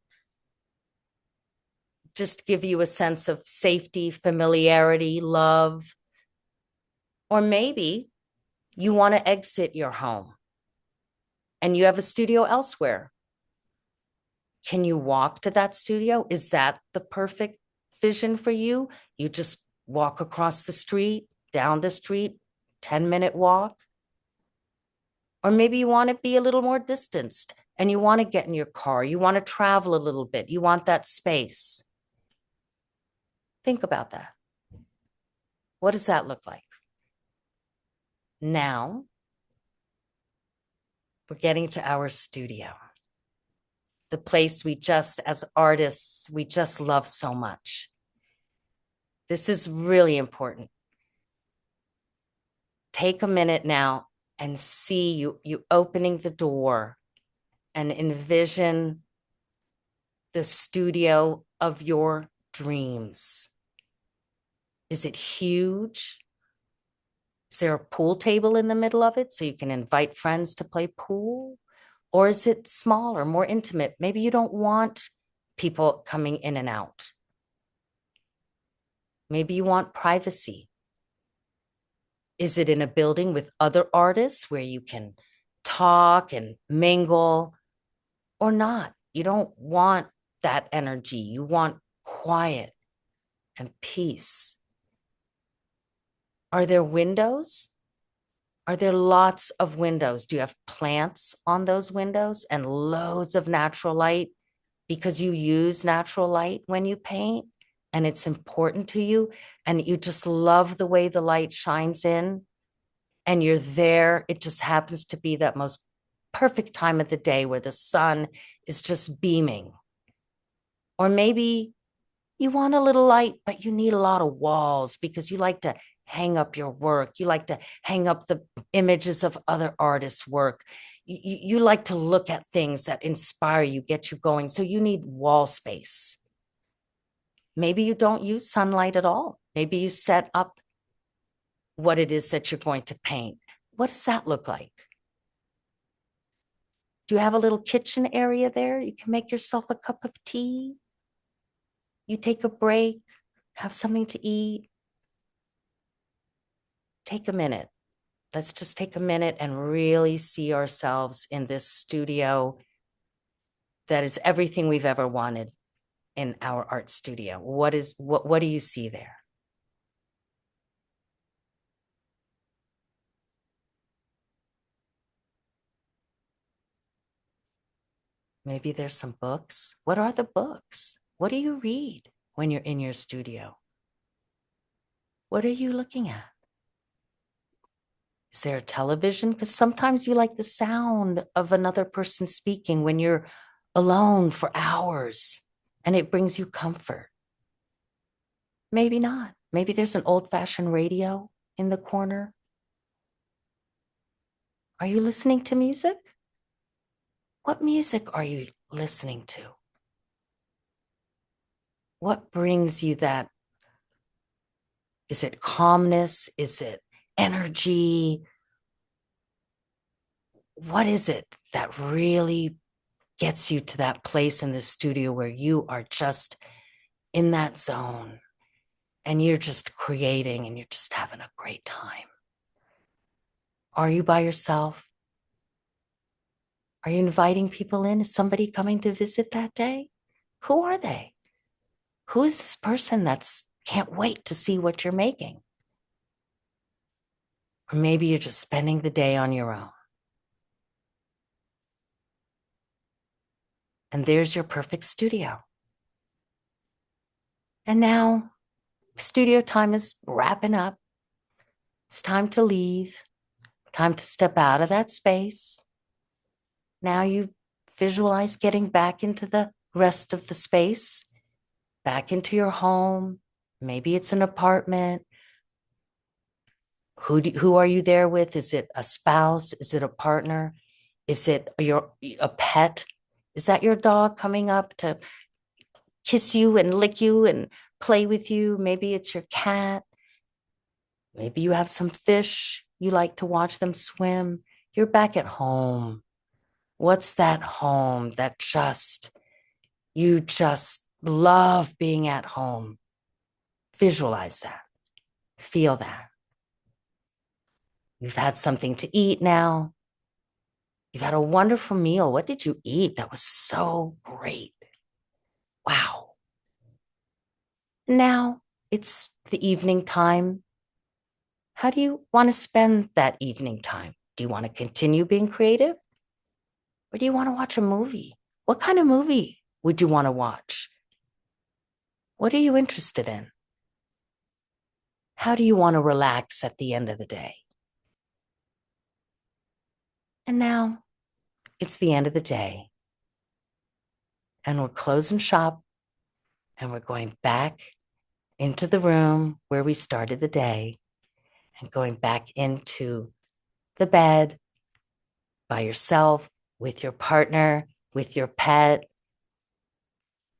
just give you a sense of safety, familiarity, love? Or maybe you want to exit your home and you have a studio elsewhere. Can you walk to that studio? Is that the perfect vision for you? You just walk across the street, down the street, 10-minute walk. Or maybe you want to be a little more distanced and you want to get in your car. You want to travel a little bit. You want that space. Think about that. What does that look like? Now, we're getting to our studio, the place we just, as artists, we just love so much. This is really important. Take a minute now and see you opening the door and envision the studio of your dreams. Is it huge? Is there a pool table in the middle of it so you can invite friends to play pool? Or is it smaller, more intimate? Maybe you don't want people coming in and out. Maybe you want privacy. Is it in a building with other artists where you can talk and mingle, or not? You don't want that energy. You want quiet and peace. Are there windows? Are there lots of windows? Do you have plants on those windows and loads of natural light because you use natural light when you paint and it's important to you and you just love the way the light shines in and you're there? It just happens to be that most perfect time of the day where the sun is just beaming. Or maybe you want a little light, but you need a lot of walls because you like to hang up your work. You like to hang up the images of other artists' work. You like to look at things that inspire you, get you going. So you need wall space. Maybe you don't use sunlight at all. Maybe you set up what it is that you're going to paint. What does that look like? Do you have a little kitchen area there? You can make yourself a cup of tea. You take a break, have something to eat. Take a minute. Let's just take a minute and really see ourselves in this studio that is everything we've ever wanted in our art studio. What do you see there? Maybe there's some books. What are the books? What do you read? when you're in your studio? What are you looking at? Is there a television? Because sometimes you like the sound of another person speaking when you're alone for hours and it brings you comfort. Maybe not. Maybe there's an old-fashioned radio in the corner. Are you listening to music? What music are you listening to? What brings you that? Is it calmness? Is it energy? What is it that really gets you to that place in the studio where you are just in that zone and you're just creating and you're just having a great time? Are you by yourself? Are you inviting people in? Is somebody coming to visit that day? Who are they? Who's this person that's can't wait to see what you're making? Or maybe you're just spending the day on your own. And there's your perfect studio. And now studio time is wrapping up. It's time to leave, time to step out of that space. Now you visualize getting back into the rest of the space, back into your home. Maybe it's an apartment. Who are you there with? Is it a spouse? Is it a partner? Is it a pet? Is that your dog coming up to kiss you and lick you and play with you? Maybe it's your cat. Maybe you have some fish. You like to watch them swim. You're back at home. What's that home that you just love being at home? Visualize that. Feel that. You've had something to eat now. You've had a wonderful meal. What did you eat? That was so great. Wow. Now it's the evening time. How do you want to spend that evening time? Do you want to continue being creative? Or do you want to watch a movie? What kind of movie would you want to watch? What are you interested in? How do you want to relax at the end of the day? And now it's the end of the day. And we're closing shop and we're going back into the room where we started the day and going back into the bed by yourself, with your partner, with your pet,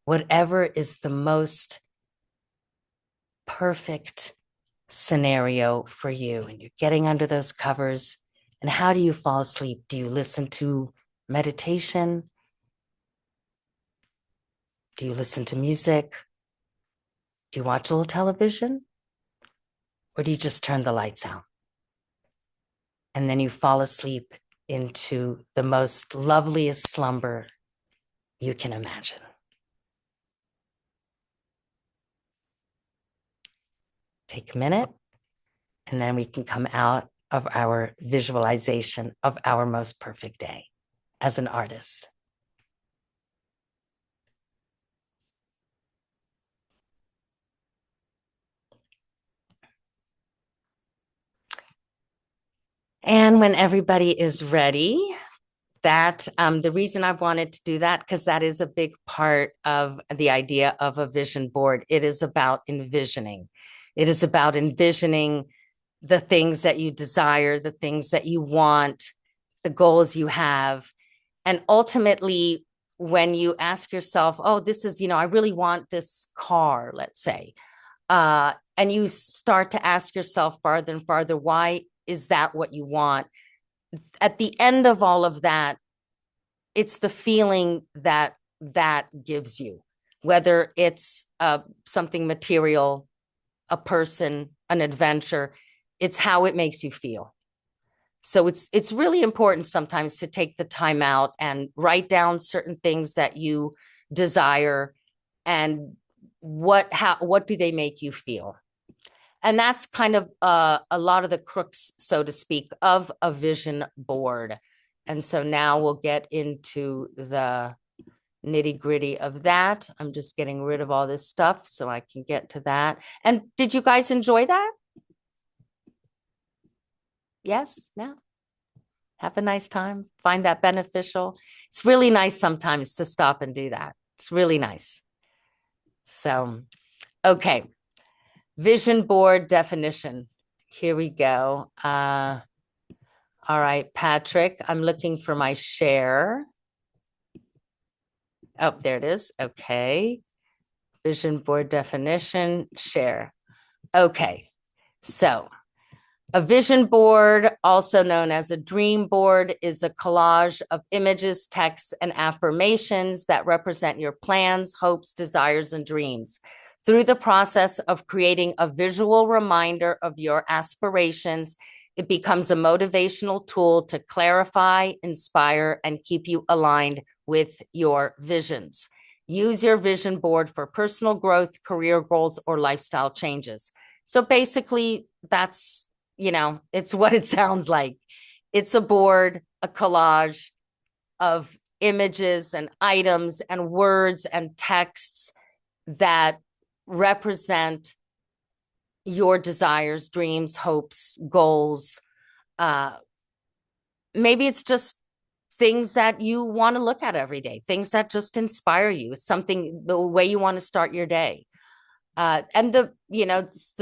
whatever is the most perfect scenario for you. And you're getting under those covers. And how do you fall asleep? Do you listen to meditation? Do you listen to music? Do you watch a little television? Or do you just turn the lights out? And then you fall asleep into the most loveliest slumber you can imagine. Take a minute, and then we can come out of our visualization of our most perfect day as an artist. And when everybody is ready, the reason I've wanted to do that, because that is a big part of the idea of a vision board. It is about envisioning. It is about envisioning the things that you desire, the things that you want, the goals you have. And ultimately, when you ask yourself, oh, this is, I really want this car, let's say, and you start to ask yourself farther and farther, why is that what you want? At the end of all of that, it's the feeling that gives you, whether it's something material, a person, an adventure, it's how it makes you feel. So it's really important sometimes to take the time out and write down certain things that you desire and what do they make you feel? And that's kind of a lot of the crooks, so to speak, of a vision board. And so now we'll get into the nitty gritty of that. I'm just getting rid of all this stuff so I can get to that. And did you guys enjoy that? Yes? No? Have a nice time. Find that beneficial. It's really nice sometimes to stop and do that. It's really nice. So, okay. Vision board definition. Here we go. All right, Patrick, I'm looking for my share. Oh, there it is. Okay. Vision board definition, share. Okay. So a vision board, also known as a dream board, is a collage of images, texts, and affirmations that represent your plans, hopes, desires, and dreams. Through the process of creating a visual reminder of your aspirations, it becomes a motivational tool to clarify, inspire, and keep you aligned with your visions. Use your vision board for personal growth, career goals, or lifestyle changes. So basically, that's, it's what it sounds like. It's a board, a collage of images and items and words and texts that represent your desires, dreams, hopes, goals. Maybe it's just things that you want to look at every day, things that just inspire you. It's something, the way you want to start your day. And the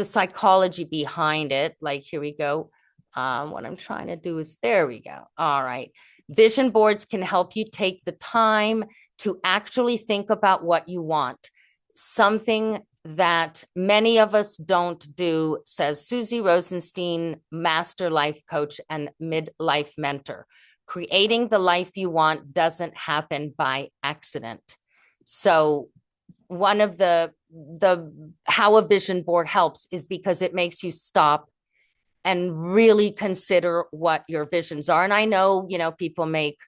psychology behind it, like, here we go. What I'm trying to do is, there we go. All right. Vision boards can help you take the time to actually think about what you want. Something that many of us don't do, says Susie Rosenstein, master life coach and midlife mentor. Creating the life you want doesn't happen by accident. So one of the how a vision board helps is because it makes you stop and really consider what your visions are. And I know, people make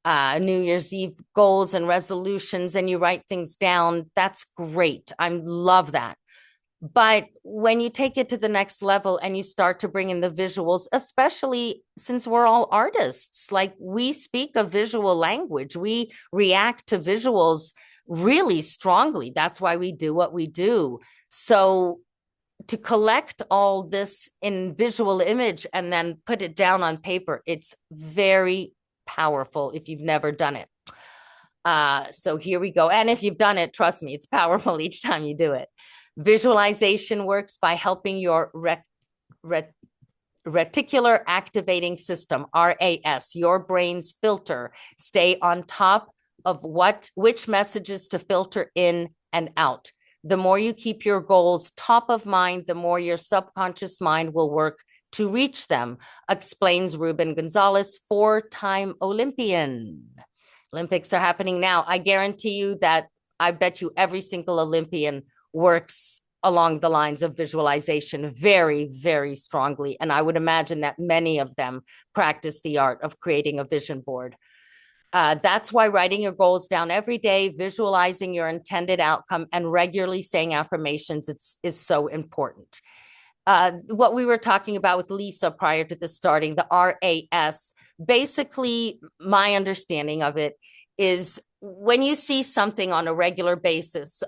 New Year's Eve goals and resolutions and you write things down. That's great. I love that. But when you take it to the next level and you start to bring in the visuals, especially since we're all artists, like, we speak a visual language, we react to visuals really strongly. That's why we do what we do. So to collect all this in visual image and then put it down on paper, it's very powerful if you've never done it. So here we go. And if you've done it, trust me, it's powerful each time you do it. Visualization works by helping your reticular activating system, RAS, your brain's filter, stay on top of which messages to filter in and out. The more you keep your goals top of mind, the more your subconscious mind will work to reach them, explains Ruben Gonzalez, 4-time Olympian. Olympics are happening now. I guarantee you that I bet you every single Olympian works along the lines of visualization very, very strongly. And I would imagine that many of them practice the art of creating a vision board. That's why writing your goals down every day, visualizing your intended outcome, and regularly saying affirmations is so important. What we were talking about with Lisa prior to this starting, the RAS, basically my understanding of it is when you see something on a regular basis,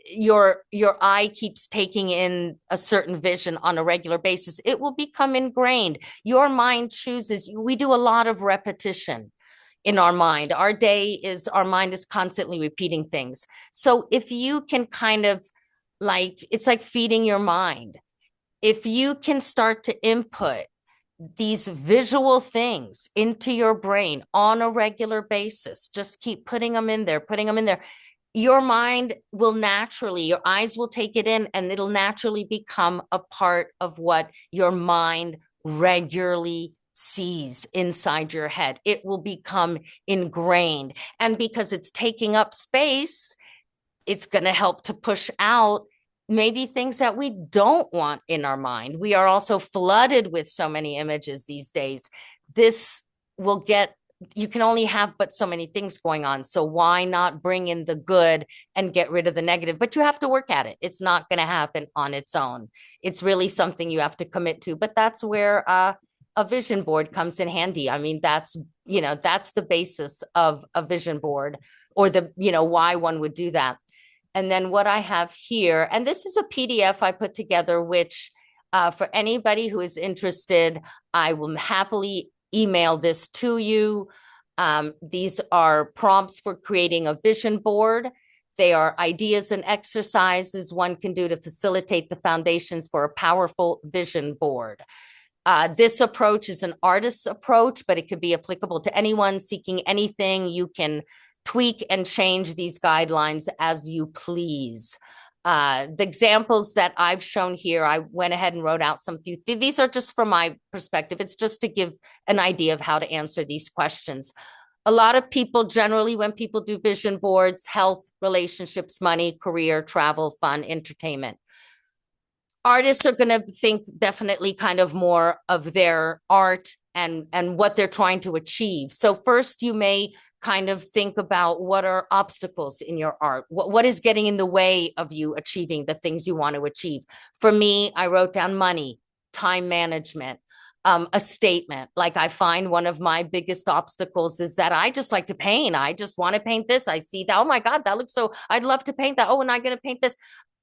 your eye keeps taking in a certain vision on a regular basis, it will become ingrained. Your mind chooses, we do a lot of repetition in our mind. Our mind is constantly repeating things. So if you can kind of it's like feeding your mind. If you can start to input these visual things into your brain on a regular basis, just keep putting them in there, your mind will naturally, your eyes will take it in, and it'll naturally become a part of what your mind regularly sees inside your head. It will become ingrained. And because it's taking up space, it's going to help to push out maybe things that we don't want in our mind. We are also flooded with so many images these days. You can only have but so many things going on. So why not bring in the good and get rid of the negative? But you have to work at it. It's not going to happen on its own. It's really something you have to commit to. But that's where a vision board comes in handy. I mean, that's the basis of a vision board, or why one would do that. And then what I have here, and this is a PDF I put together, which for anybody who is interested, I will happily email this to you. These are prompts for creating a vision board. They are ideas and exercises one can do to facilitate the foundations for a powerful vision board. This approach is an artist's approach, but it could be applicable to anyone seeking anything. You can tweak and change these guidelines as you please. The examples that I've shown here, I went ahead and wrote out some few. These are just from my perspective. It's just to give an idea of how to answer these questions. A lot of people, generally, when people do vision boards, health, relationships, money, career, travel, fun, entertainment. Artists are going to think definitely kind of more of their art and what they're trying to achieve. So first, you may kind of think about what are obstacles in your art. What is getting in the way of you achieving the things you want to achieve? For me, I wrote down money, time management, a statement. Like, I find one of my biggest obstacles is that I just like to paint. I just want to paint this. I see that, oh my God, that looks so, I'd love to paint that. Oh, and I'm going to paint this.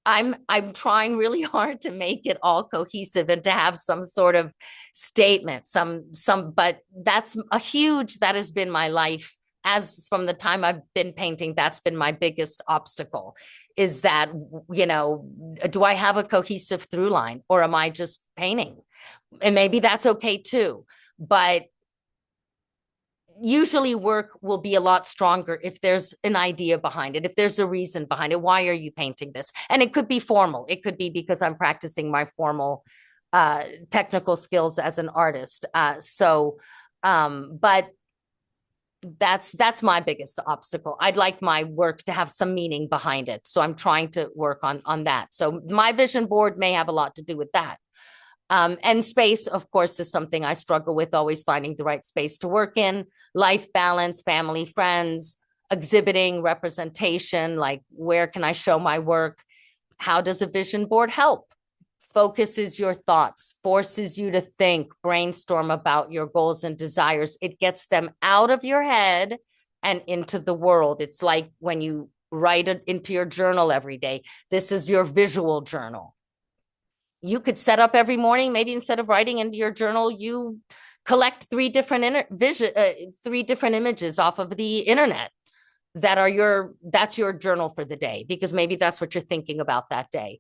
I'm trying really hard to make it all cohesive and to have some sort of statement, but that has been my life. As from the time I've been painting, that's been my biggest obstacle, is that, do I have a cohesive through line, or am I just painting? And maybe that's okay too. But usually work will be a lot stronger if there's an idea behind it, if there's a reason behind it. Why are you painting this? And it could be formal. It could be because I'm practicing my formal technical skills as an artist. But that's my biggest obstacle. I'd like my work to have some meaning behind it. So I'm trying to work on that. So my vision board may have a lot to do with that. And space, of course, is something I struggle with, always finding the right space to work in. Life balance, family, friends, exhibiting, representation, like where can I show my work? How does a vision board help? Focuses your thoughts, forces you to think, brainstorm about your goals and desires. It gets them out of your head and into the world. It's like when you write it into your journal every day. This is your visual journal. You could set up every morning, maybe instead of writing into your journal, you collect three different images off of the internet that's your journal for the day, because maybe that's what you're thinking about that day.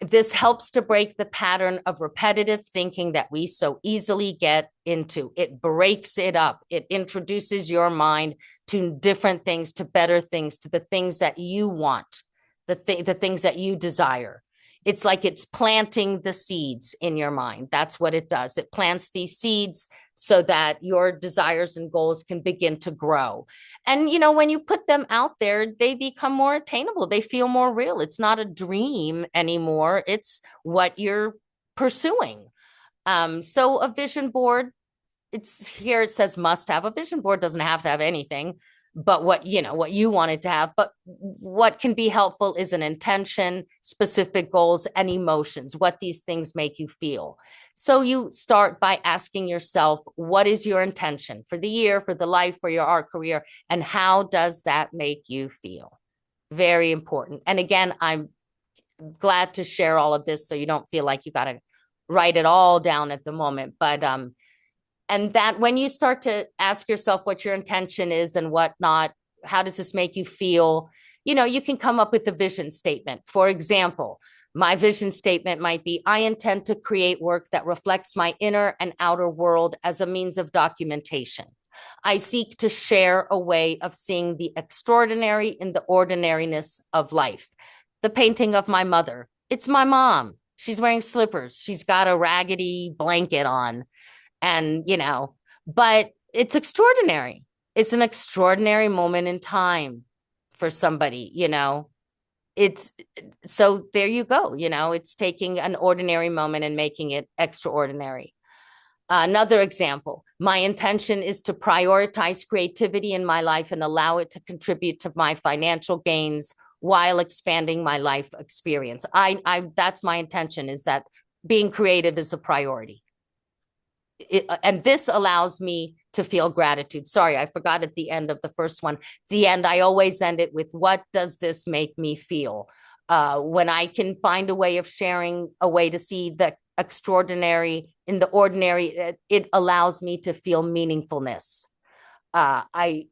This helps to break the pattern of repetitive thinking that we so easily get into. It breaks it up. It introduces your mind to different things, to better things, to the things that you want, the things that you desire. It's like it's planting the seeds in your mind. That's what it does. It plants these seeds so that your desires and goals can begin to grow. And, when you put them out there, they become more attainable. They feel more real. It's not a dream anymore. It's what you're pursuing. So a vision board, it says must have. A vision board doesn't have to have anything but what you wanted to have. But what can be helpful is an intention, specific goals, and emotions, what these things make you feel. So you start by asking yourself, what is your intention for the year, for the life, for your art career, and how does that make you feel? Very important. And again, I'm glad to share all of this so you don't feel like you got to write it all down at the moment. But and that when you start to ask yourself what your intention is and whatnot, how does this make you feel? You can come up with a vision statement. For example, my vision statement might be, I intend to create work that reflects my inner and outer world as a means of documentation. I seek to share a way of seeing the extraordinary in the ordinariness of life. The painting of my mother. It's my mom. She's wearing slippers. She's got a raggedy blanket on. And, but it's extraordinary. It's an extraordinary moment in time for somebody, it's, so there you go. It's taking an ordinary moment and making it extraordinary. Another example, my intention is to prioritize creativity in my life and allow it to contribute to my financial gains while expanding my life experience. That's my intention, is that being creative is a priority. and this allows me to feel gratitude. Sorry, I forgot at the end of the first one. At the end, I always end it with, what does this make me feel? When I can find a way of sharing, a way to see the extraordinary in the ordinary, it allows me to feel meaningfulness. When I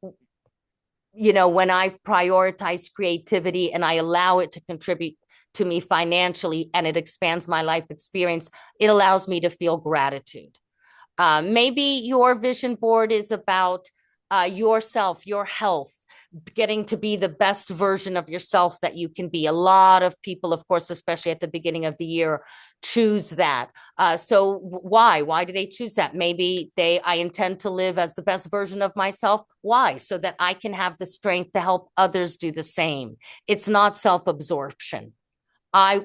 prioritize creativity and I allow it to contribute to me financially, and it expands my life experience, it allows me to feel gratitude. Maybe your vision board is about yourself, your health, getting to be the best version of yourself that you can be. A lot of people, of course, especially at the beginning of the year, choose that. So why do they choose that? Maybe I intend to live as the best version of myself. Why? So that I can have the strength to help others do the same. It's not self-absorption.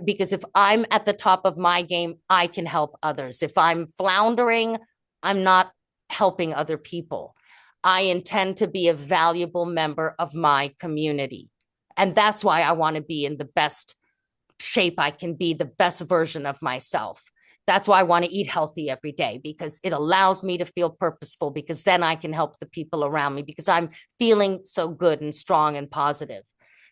Because if I'm at the top of my game, I can help others. If I'm floundering, I'm not helping other people. I intend to be a valuable member of my community. And that's why I want to be in the best shape I can be, the best version of myself. That's why I want to eat healthy every day, because it allows me to feel purposeful, because then I can help the people around me, because I'm feeling so good and strong and positive.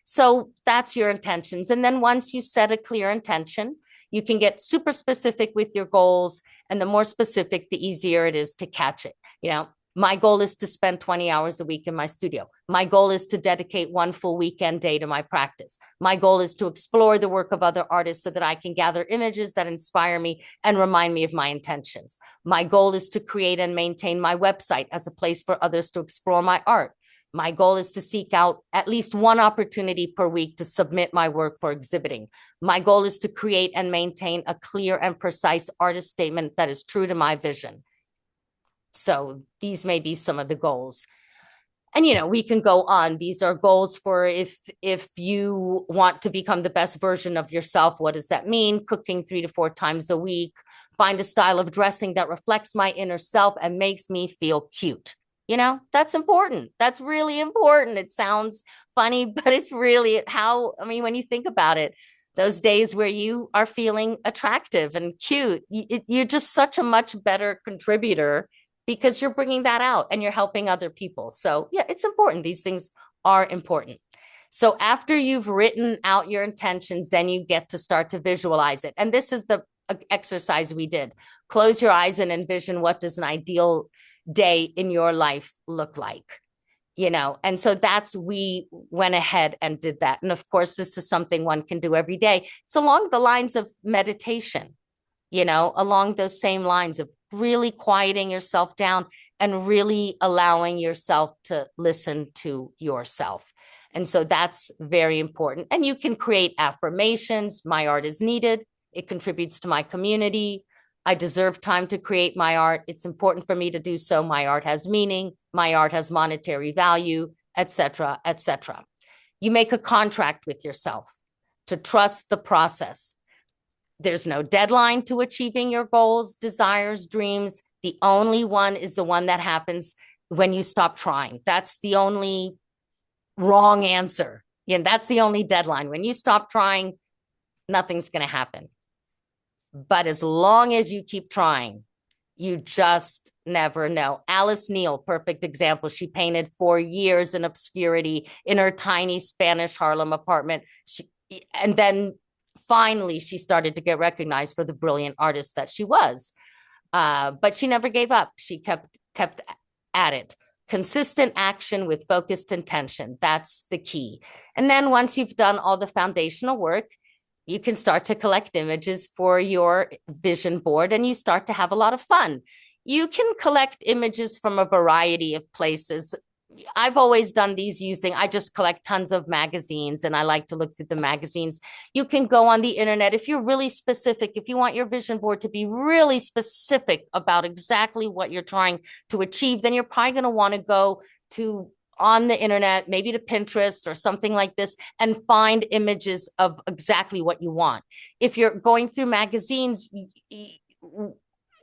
So that's your intentions. And then once you set a clear intention, you can get super specific with your goals. And the more specific, the easier it is to catch it. My goal is to spend 20 hours a week in my studio. My goal is to dedicate one full weekend day to my practice. My goal is to explore the work of other artists so that I can gather images that inspire me and remind me of my intentions. My goal is to create and maintain my website as a place for others to explore my art. My goal is to seek out at least one opportunity per week to submit my work for exhibiting. My goal is to create and maintain a clear and precise artist statement that is true to my vision. So these may be some of the goals. And, we can go on. These are goals for if you want to become the best version of yourself. What does that mean? Cooking 3 to 4 times a week. Find a style of dressing that reflects my inner self and makes me feel cute. That's important. That's really important. It sounds funny, but it's really when you think about it, those days where you are feeling attractive and cute, you're just such a much better contributor, because you're bringing that out and you're helping other people. So yeah, it's important. These things are important. So after you've written out your intentions, then you get to start to visualize it. And this is the exercise we did. Close your eyes and envision, what does an ideal day in your life look like? And so we went ahead and did that. And of course, this is something one can do every day. It's along the lines of meditation, along those same lines of really quieting yourself down and really allowing yourself to listen to yourself. And so that's very important. And you can create affirmations. My art is needed. It contributes to my community. I deserve time to create my art. It's important for me to do so. My art has meaning. My art has monetary value, etc., etc. You make a contract with yourself to trust the process. There's no deadline to achieving your goals, desires, dreams. The only one is the one that happens when you stop trying. That's the only wrong answer. That's the only deadline. When you stop trying, nothing's going to happen. But as long as you keep trying, you just never know. Alice Neal, perfect example. She painted for years in obscurity in her tiny Spanish Harlem apartment. And then finally, she started to get recognized for the brilliant artist that she was. But she never gave up. She kept at it. Consistent action with focused intention. That's the key. And then once you've done all the foundational work, you can start to collect images for your vision board, and you start to have a lot of fun. You can collect images from a variety of places. I've always done these I just collect tons of magazines, and I like to look through the magazines. You can go on the internet if you're really specific. If you want your vision board to be really specific about exactly what you're trying to achieve, then you're probably going to want to go on the internet, maybe to Pinterest or something like this, and find images of exactly what you want. If you're going through magazines,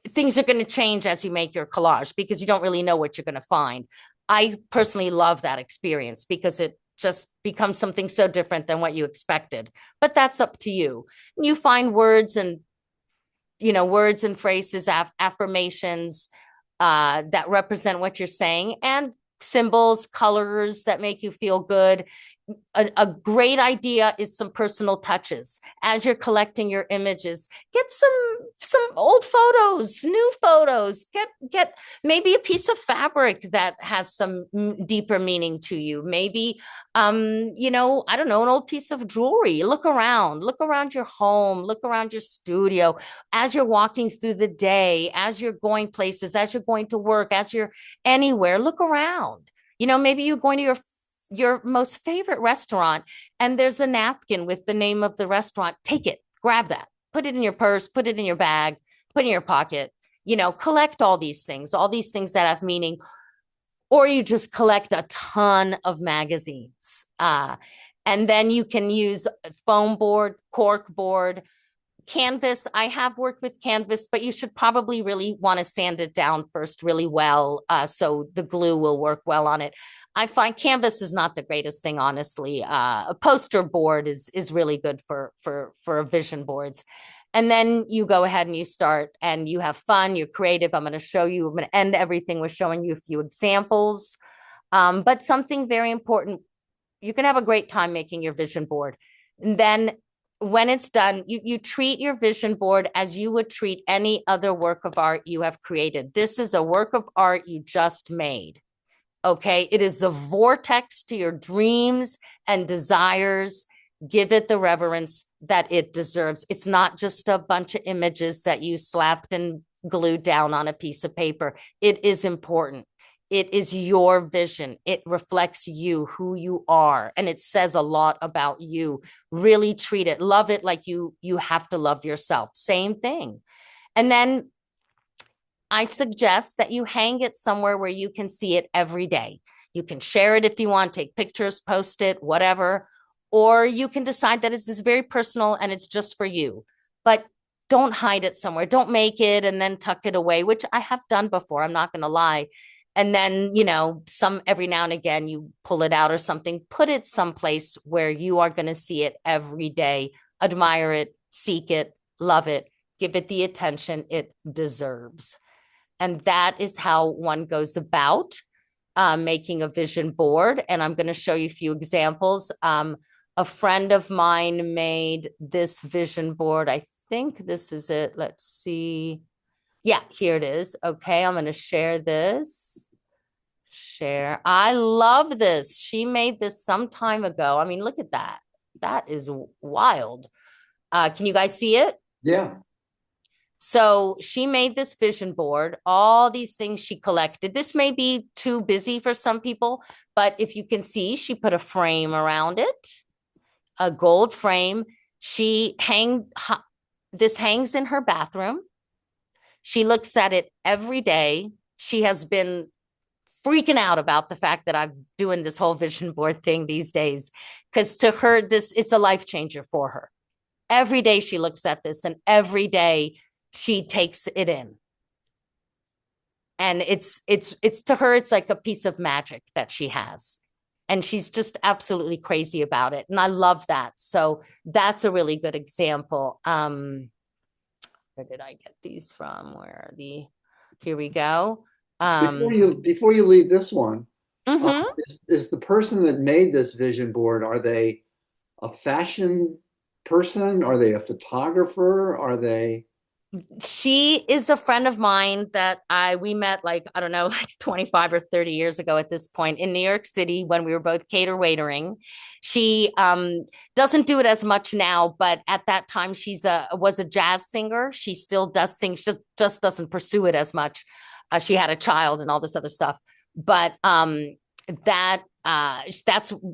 things are going to change as you make your collage, because you don't really know what you're going to find. I personally love that experience, because it just becomes something so different than what you expected. But that's up to you. You find words and words and phrases, affirmations that represent what you're saying, and symbols, colors that make you feel good. A great idea is some personal touches as you're collecting your images. Get some old photos, new photos. Get maybe a piece of fabric that has some deeper meaning to you. Maybe I don't know, an old piece of jewelry. Look around your home, look around your studio as you're walking through the day, as you're going places, as you're going to work, as you're anywhere. Look around. Maybe you're going to your most favorite restaurant and there's a napkin with the name of the restaurant. Take it, grab that, put it in your purse, put it in your bag, put it in your pocket. Collect all these things that have meaning. Or you just collect a ton of magazines, and then you can use foam board, cork board, canvas. I have worked with canvas, but you should probably really want to sand it down first really well, so the glue will work well on it. I find canvas is not the greatest thing, honestly. A poster board is really good for vision boards. And then you go ahead and you start and you have fun, you're creative. I'm going to end everything with showing you a few examples. But something very important, you can have a great time making your vision board. And then when it's done, you treat your vision board as you would treat any other work of art you have created. This is a work of art you just made. Okay, it is the vortex to your dreams and desires. Give it the reverence that it deserves. It's not just a bunch of images that you slapped and glued down on a piece of paper. It is important. It is your vision. It reflects you, who you are, and it says a lot about you. Really treat it. Love it like you have to love yourself. Same thing. And then I suggest that you hang it somewhere where you can see it every day. You can share it if you want, take pictures, post it, whatever. Or you can decide that it's very personal and it's just for you. But don't hide it somewhere. Don't make it and then tuck it away, which I have done before. I'm not going to lie. And then, every now and again, you pull it out or something. Put it someplace where you are going to see it every day. Admire it, seek it, love it, give it the attention it deserves. And that is how one goes about making a vision board. And I'm going to show you a few examples. A friend of mine made this vision board. I think this is it. Let's see. Yeah, here it is. Okay, I'm going to share this. Share. I love this. She made this some time ago. I mean, look at that. That is wild. Can you guys see it? Yeah. So she made this vision board, all these things she collected. This may be too busy for some people, but if you can see, she put a frame around it, a gold frame. This hangs in her bathroom. She looks at it every day. She has been freaking out about the fact that I'm doing this whole vision board thing these days, because to her, it's a life changer for her. Every day she looks at this and every day she takes it in. And it's to her, it's like a piece of magic that she has. And she's just absolutely crazy about it. And I love that. So that's a really good example. Where did I get these from? Here we go. Before you leave this one, Mm-hmm. Is the person that made this vision board, are they a fashion person? Are they a photographer? Are they? She is a friend of mine that we met like 25 or 30 years ago at this point in New York City when we were both cater waitering. She doesn't do it as much now, but at that time was a jazz singer. She still does sing, she just doesn't pursue it as much. She had a child and all this other stuff, but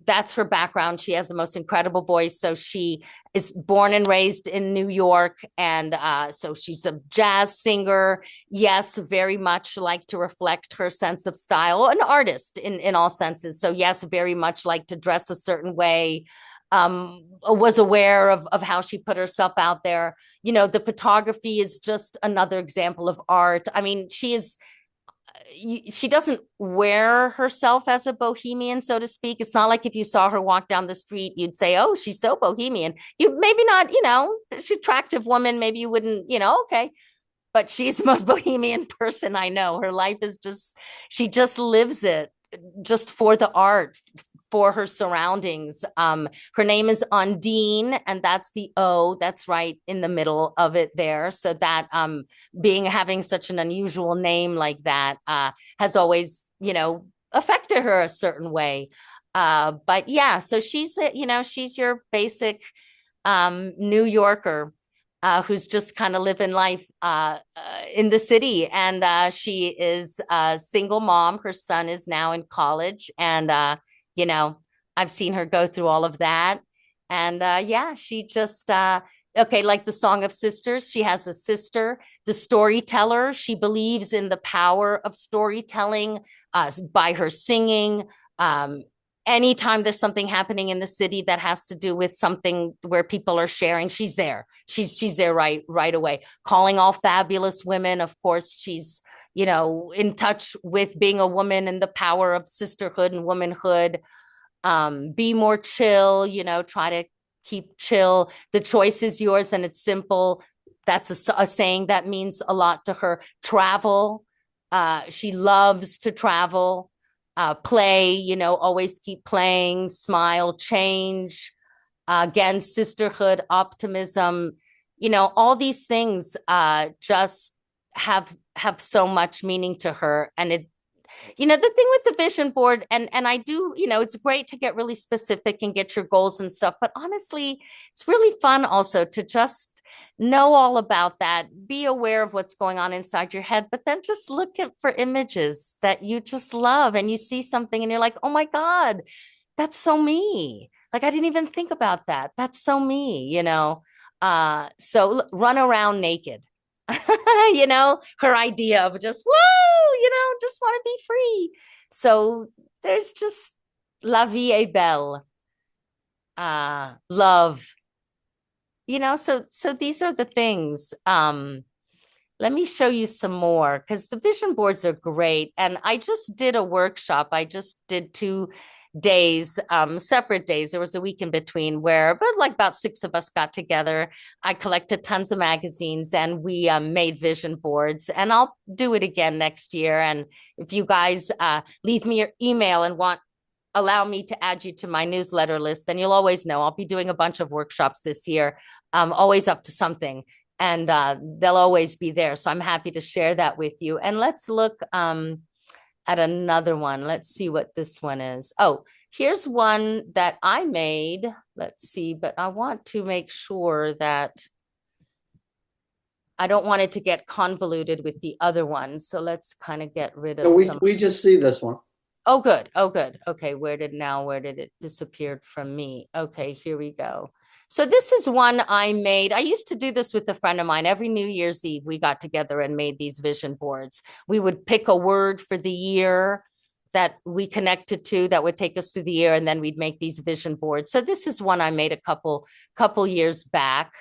that's her background. She has the most incredible voice. So she is born and raised in New York. And so she's a jazz singer. Yes, very much like to reflect her sense of style, an artist in all senses. So yes, very much like to dress a certain way. Was aware of how she put herself out there. The photography is just another example of art. I mean, she is she doesn't wear herself as a bohemian, so to speak. It's not like if you saw her walk down the street, you'd say, oh, she's so bohemian. You maybe not, she's an attractive woman. Maybe you wouldn't, okay. But she's the most bohemian person I know. Her life is she just lives it just for the art, for her surroundings. Her name is Undine, and that's the O that's right in the middle of it there. So that having such an unusual name like that has always, affected her a certain way. But yeah, so she's your basic New Yorker who's just kind of living life in the city. And she is a single mom. Her son is now in college. And, I've seen her go through all of that. And yeah, she just, like the Song of Sisters, she has a sister, the storyteller. She believes in the power of storytelling by her singing. Anytime there's something happening in the city that has to do with something where people are sharing, she's there. She's there right away. Calling all fabulous women. Of course, she's, in touch with being a woman and the power of sisterhood and womanhood. Be more chill, try to keep chill. The choice is yours and it's simple. That's a saying that means a lot to her. Travel. She loves to travel. Play, always keep playing, smile, change. Again, sisterhood, optimism, all these things just have so much meaning to her. And the thing with the vision board, and I do, it's great to get really specific and get your goals and stuff, but honestly, it's really fun also to just know all about that, be aware of what's going on inside your head, but then just look for images that you just love, and you see something and you're like, oh my God, that's so me. Like, I didn't even think about that. That's so me, so run around naked. Her idea of just, whoa, just want to be free. So there's just la vie est belle, love, so these are the things. Let me show you some more because the vision boards are great. And I just did a workshop. I just did 2 days, separate days. There was a week in between where about 6 of us got together. I collected tons of magazines and we made vision boards, and I'll do it again next year. And if you guys leave me your email and allow me to add you to my newsletter list, then you'll always know I'll be doing a bunch of workshops this year. Always up to something, and they'll always be there. So I'm happy to share that with you. And let's look at another one. Let's see what this one is. Oh, here's one that I made. Let's see, but I want to make sure that I don't want it to get convoluted with the other one. So let's kind of get rid of we just see this one. Oh, good. Oh, good. Okay. Where did it disappear from me? Okay, here we go. So this is one I made. I used to do this with a friend of mine. Every New Year's Eve, we got together and made these vision boards. We would pick a word for the year that we connected to that would take us through the year, and then we'd make these vision boards. So this is one I made a couple years back.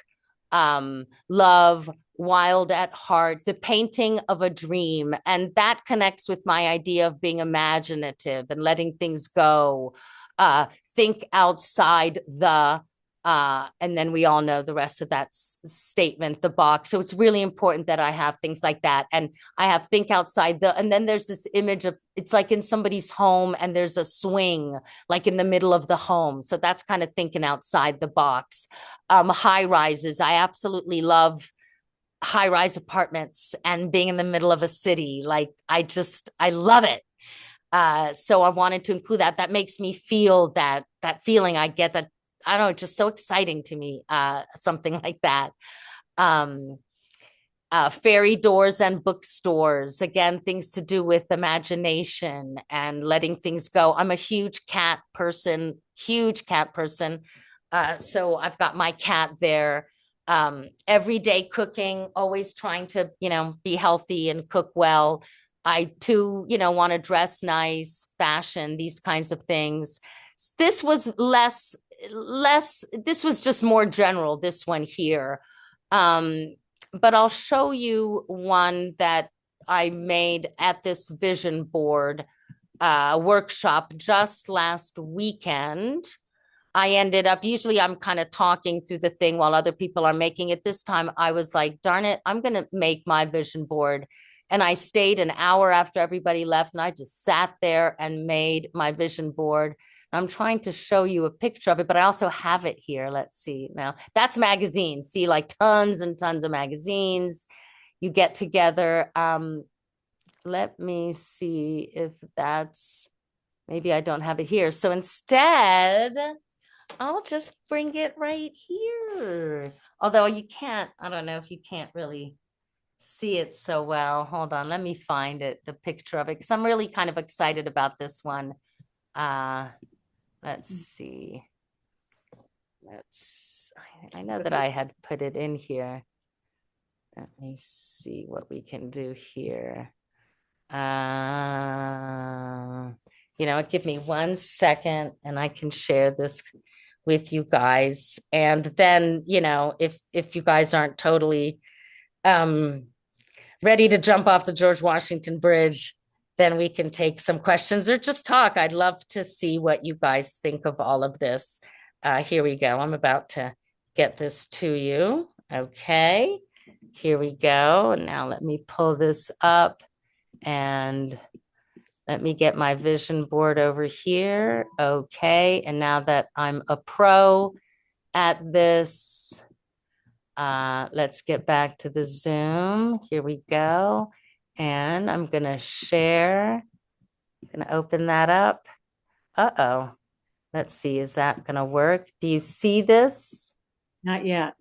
Love, wild at heart, the painting of a dream. And that connects with my idea of being imaginative and letting things go. Think outside and then we all know the rest of that statement, the box. So it's really important that I have things like that. And I have think outside and then there's this image of, it's like in somebody's home and there's a swing, like in the middle of the home. So that's kind of thinking outside the box. High rises. I absolutely love high-rise apartments and being in the middle of a city. Like, I love it. So I wanted to include that. That makes me feel that feeling I get, that, I don't know, just so exciting to me, something like that. Fairy doors and bookstores, again, things to do with imagination and letting things go. I'm a huge cat person. So I've got my cat there. Everyday cooking, always trying to, be healthy and cook well. I too, want to dress nice, fashion, these kinds of things. This was this was just more general, this one here. But I'll show you one that I made at this vision board workshop just last weekend. I ended up, usually I'm kind of talking through the thing while other people are making it. This time I was like, darn it, I'm going to make my vision board. And I stayed an hour after everybody left, and I just sat there and made my vision board. I'm trying to show you a picture of it, but I also have it here. Let's see now. That's magazines. See, like tons and tons of magazines. You get together. Let me see if that's, maybe I don't have it here. So instead, I'll just bring it right here. Although you can't, I don't know if you can't really see it so well. Hold on, let me find it, the picture of it, because I'm really kind of excited about this one. Let's see. I know that I had put it in here. Let me see what we can do here. Give me 1 second and I can share this with you guys. And then, if you guys aren't totally ready to jump off the George Washington Bridge, then we can take some questions or just talk. I'd love to see what you guys think of all of this. Here we go. I'm about to get this to you. Okay, here we go. Now let me pull this up and let me get my vision board over here. Okay, and now that I'm a pro at this, let's get back to the Zoom. Here we go. And I'm gonna share, I'm gonna open that up. Uh-oh, let's see, is that gonna work? Do you see this? Not yet.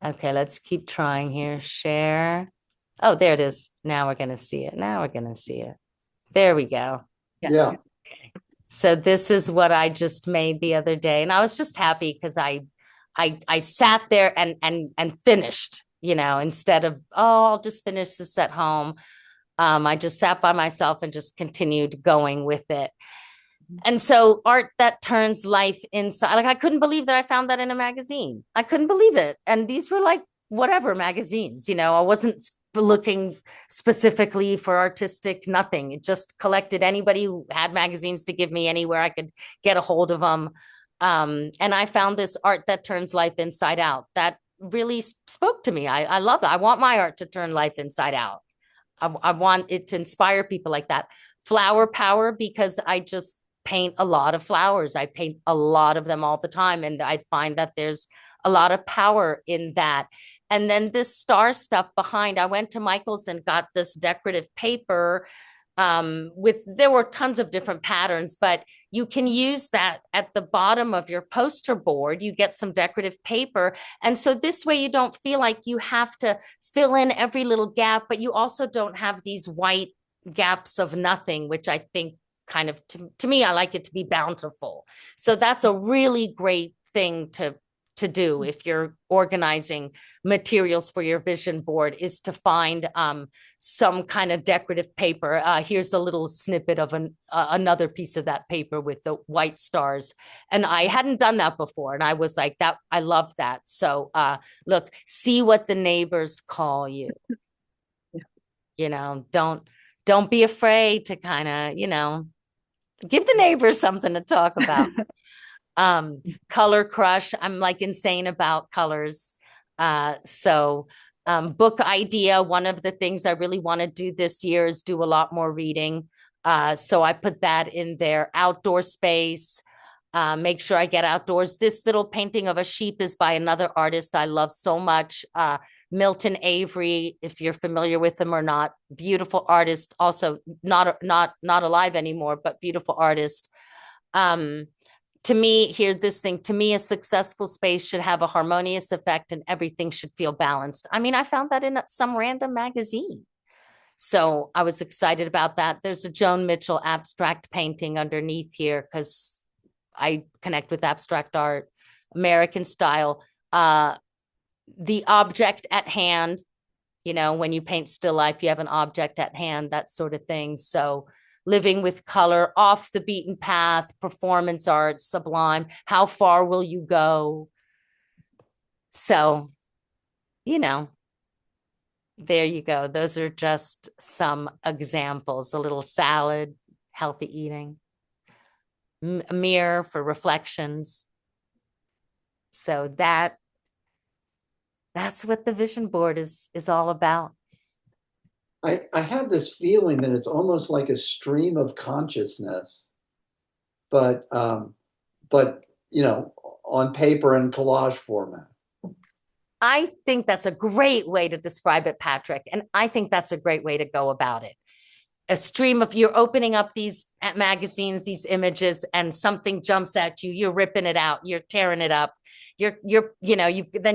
Okay, let's keep trying here, share. Oh, there it is. Now we're gonna see it. Now we're gonna see it. There we go. Yes. Yeah. So this is what I just made the other day. And I was just happy because I sat there and finished, instead of, oh, I'll just finish this at home. I just sat by myself and just continued going with it. And so art that turns life inside, like I couldn't believe that I found that in a magazine. I couldn't believe it. And these were like whatever magazines, I wasn't looking specifically for artistic, nothing. It just collected anybody who had magazines to give me anywhere I could get a hold of them. And I found this art that turns life inside out. That really spoke to me. I love it. I want my art to turn life inside out. I want it to inspire people like that. Flower power, because I just paint a lot of flowers. I paint a lot of them all the time. And I find that there's a lot of power in that. And then this star stuff behind, I went to Michael's and got this decorative paper there were tons of different patterns, but you can use that at the bottom of your poster board. You get some decorative paper. And so this way you don't feel like you have to fill in every little gap, but you also don't have these white gaps of nothing, which I think kind of, to me, I like it to be bountiful. So that's a really great thing to do if you're organizing materials for your vision board, is to find some kind of decorative paper. Here's a little snippet of another piece of that paper with the white stars. And I hadn't done that before. And I was like, that, I love that. So look, see what the neighbors call you. Don't be afraid to kind of, give the neighbors something to talk about. Color crush. I'm like insane about colors. Book idea. One of the things I really want to do this year is do a lot more reading. So I put that in there. Outdoor space. Make sure I get outdoors. This little painting of a sheep is by another artist I love so much. Milton Avery, if you're familiar with him or not. Beautiful artist. Also not alive anymore, but beautiful artist. To me, to me, a successful space should have a harmonious effect and everything should feel balanced. I mean, I found that in some random magazine. So I was excited about that. There's a Joan Mitchell abstract painting underneath here because I connect with abstract art, American style. The object at hand, when you paint still life, you have an object at hand, that sort of thing. So living with color, off the beaten path, performance art, sublime. How far will you go? So, There you go. Those are just some examples. A little salad, healthy eating, a mirror for reflections. So that's what the vision board is all about. I have this feeling that it's almost like a stream of consciousness, but on paper and collage format. I think that's a great way to describe it, Patrick. And I think that's a great way to go about it. A stream of, you're opening up these magazines, these images, and something jumps at you. You're ripping it out. You're tearing it up. Then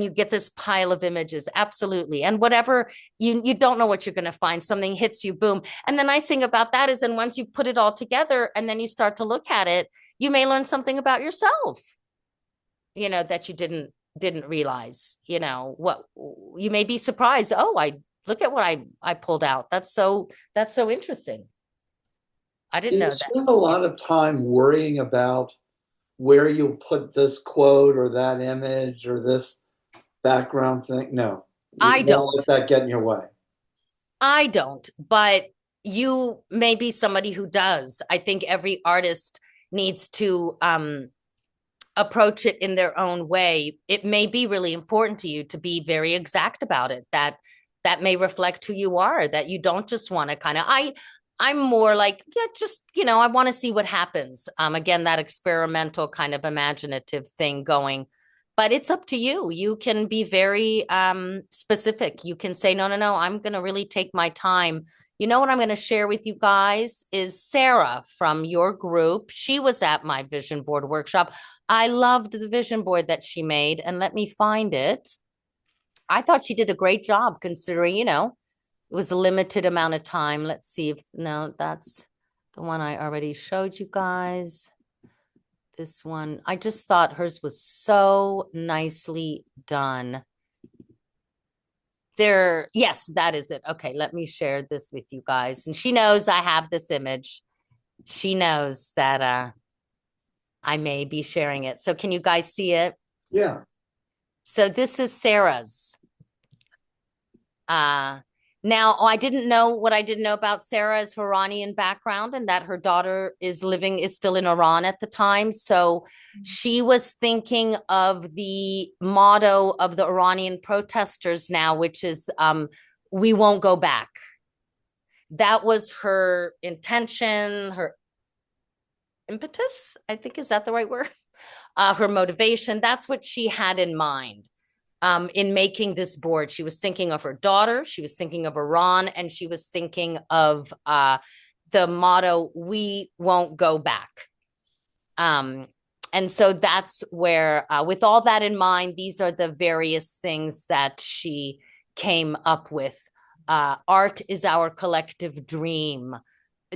you get this pile of images. Absolutely. And whatever, you don't know what you're going to find. Something hits you, boom. And the nice thing about that is then once you've put it all together and then you start to look at it, you may learn something about yourself, that you didn't realize, what you may be surprised. Oh, I look at what I pulled out. That's so interesting. I didn't know that. Do you spend a lot of time worrying about where you'll put this quote or that image or this background thing? No, I don't let that get in your way. I don't, but you may be somebody who does. I think every artist needs to approach it in their own way. It may be really important to you to be very exact about it. That may reflect who you are, that you don't just want to kind of, I'm more like, I want to see what happens. Again, that experimental kind of imaginative thing going, but it's up to you. You can be very specific. You can say, no, I'm going to really take my time. You know what I'm going to share with you guys is Sarah from your group. She was at my vision board workshop. I loved the vision board that she made, and let me find it. I thought she did a great job considering, it was a limited amount of time. Let's see if, no, that's the one I already showed you guys. This one, I just thought hers was so nicely done. Yes, that is it. Okay, let me share this with you guys. And she knows I have this image. She knows that I may be sharing it. So can you guys see it? Yeah. So this is Sarah's. Now, I didn't know what I didn't know about Sarah is her Iranian background and that her daughter is still in Iran at the time. So she was thinking of the motto of the Iranian protesters now, which is, we won't go back. That was her intention, her impetus, I think, is that the right word? Her motivation. That's what she had in mind. In making this board. She was thinking of her daughter, she was thinking of Iran, and she was thinking of the motto, we won't go back. And so that's where, with all that in mind, these are the various things that she came up with. Art is our collective dream.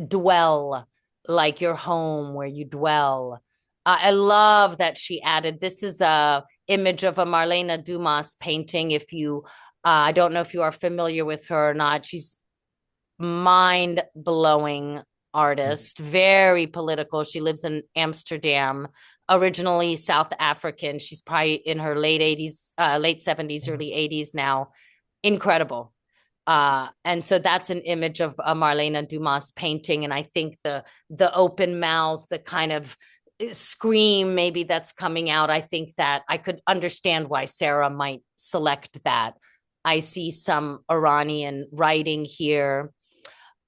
Dwell like your home where you dwell. I love that she added, this is a image of a Marlene Dumas painting. If you, I don't know if you are familiar with her or not. She's mind-blowing artist, very political. She lives in Amsterdam, originally South African. She's probably in her late 70s, early 80s now. Incredible. And so that's an image of a Marlene Dumas painting. And I think the open mouth, the kind of scream maybe that's coming out, I think that I could understand why Sarah might select that. I see some Iranian writing here.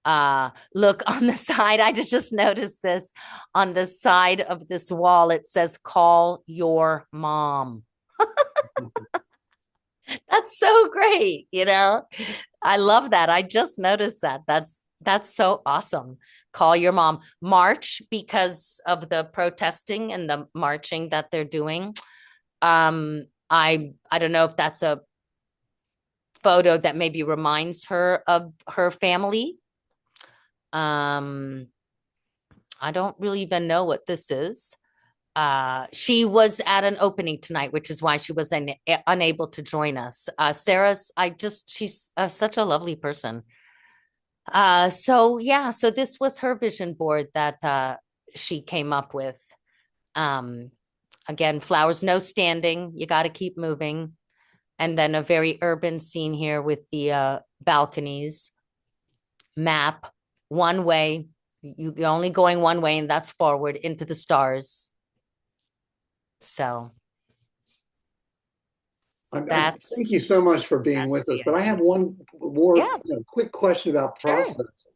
Look on the side, I just noticed this on the side of this wall, it says, call your mom. That's so great. I love that. I just noticed that. That's so awesome. Call your mom. March because of the protesting and the marching that they're doing. I don't know if that's a photo that maybe reminds her of her family. I don't really even know what this is. She was at an opening tonight, which is why she was unable to join us. Sarah's, she's such a lovely person. So this was her vision board that she came up with. Again, flowers, no standing. You got to keep moving. and then a very urban scene here with the balconies. Map, one way. You're only going one way, and that's forward into the stars. So thank you so much for being with us. But I have one more quick question about process.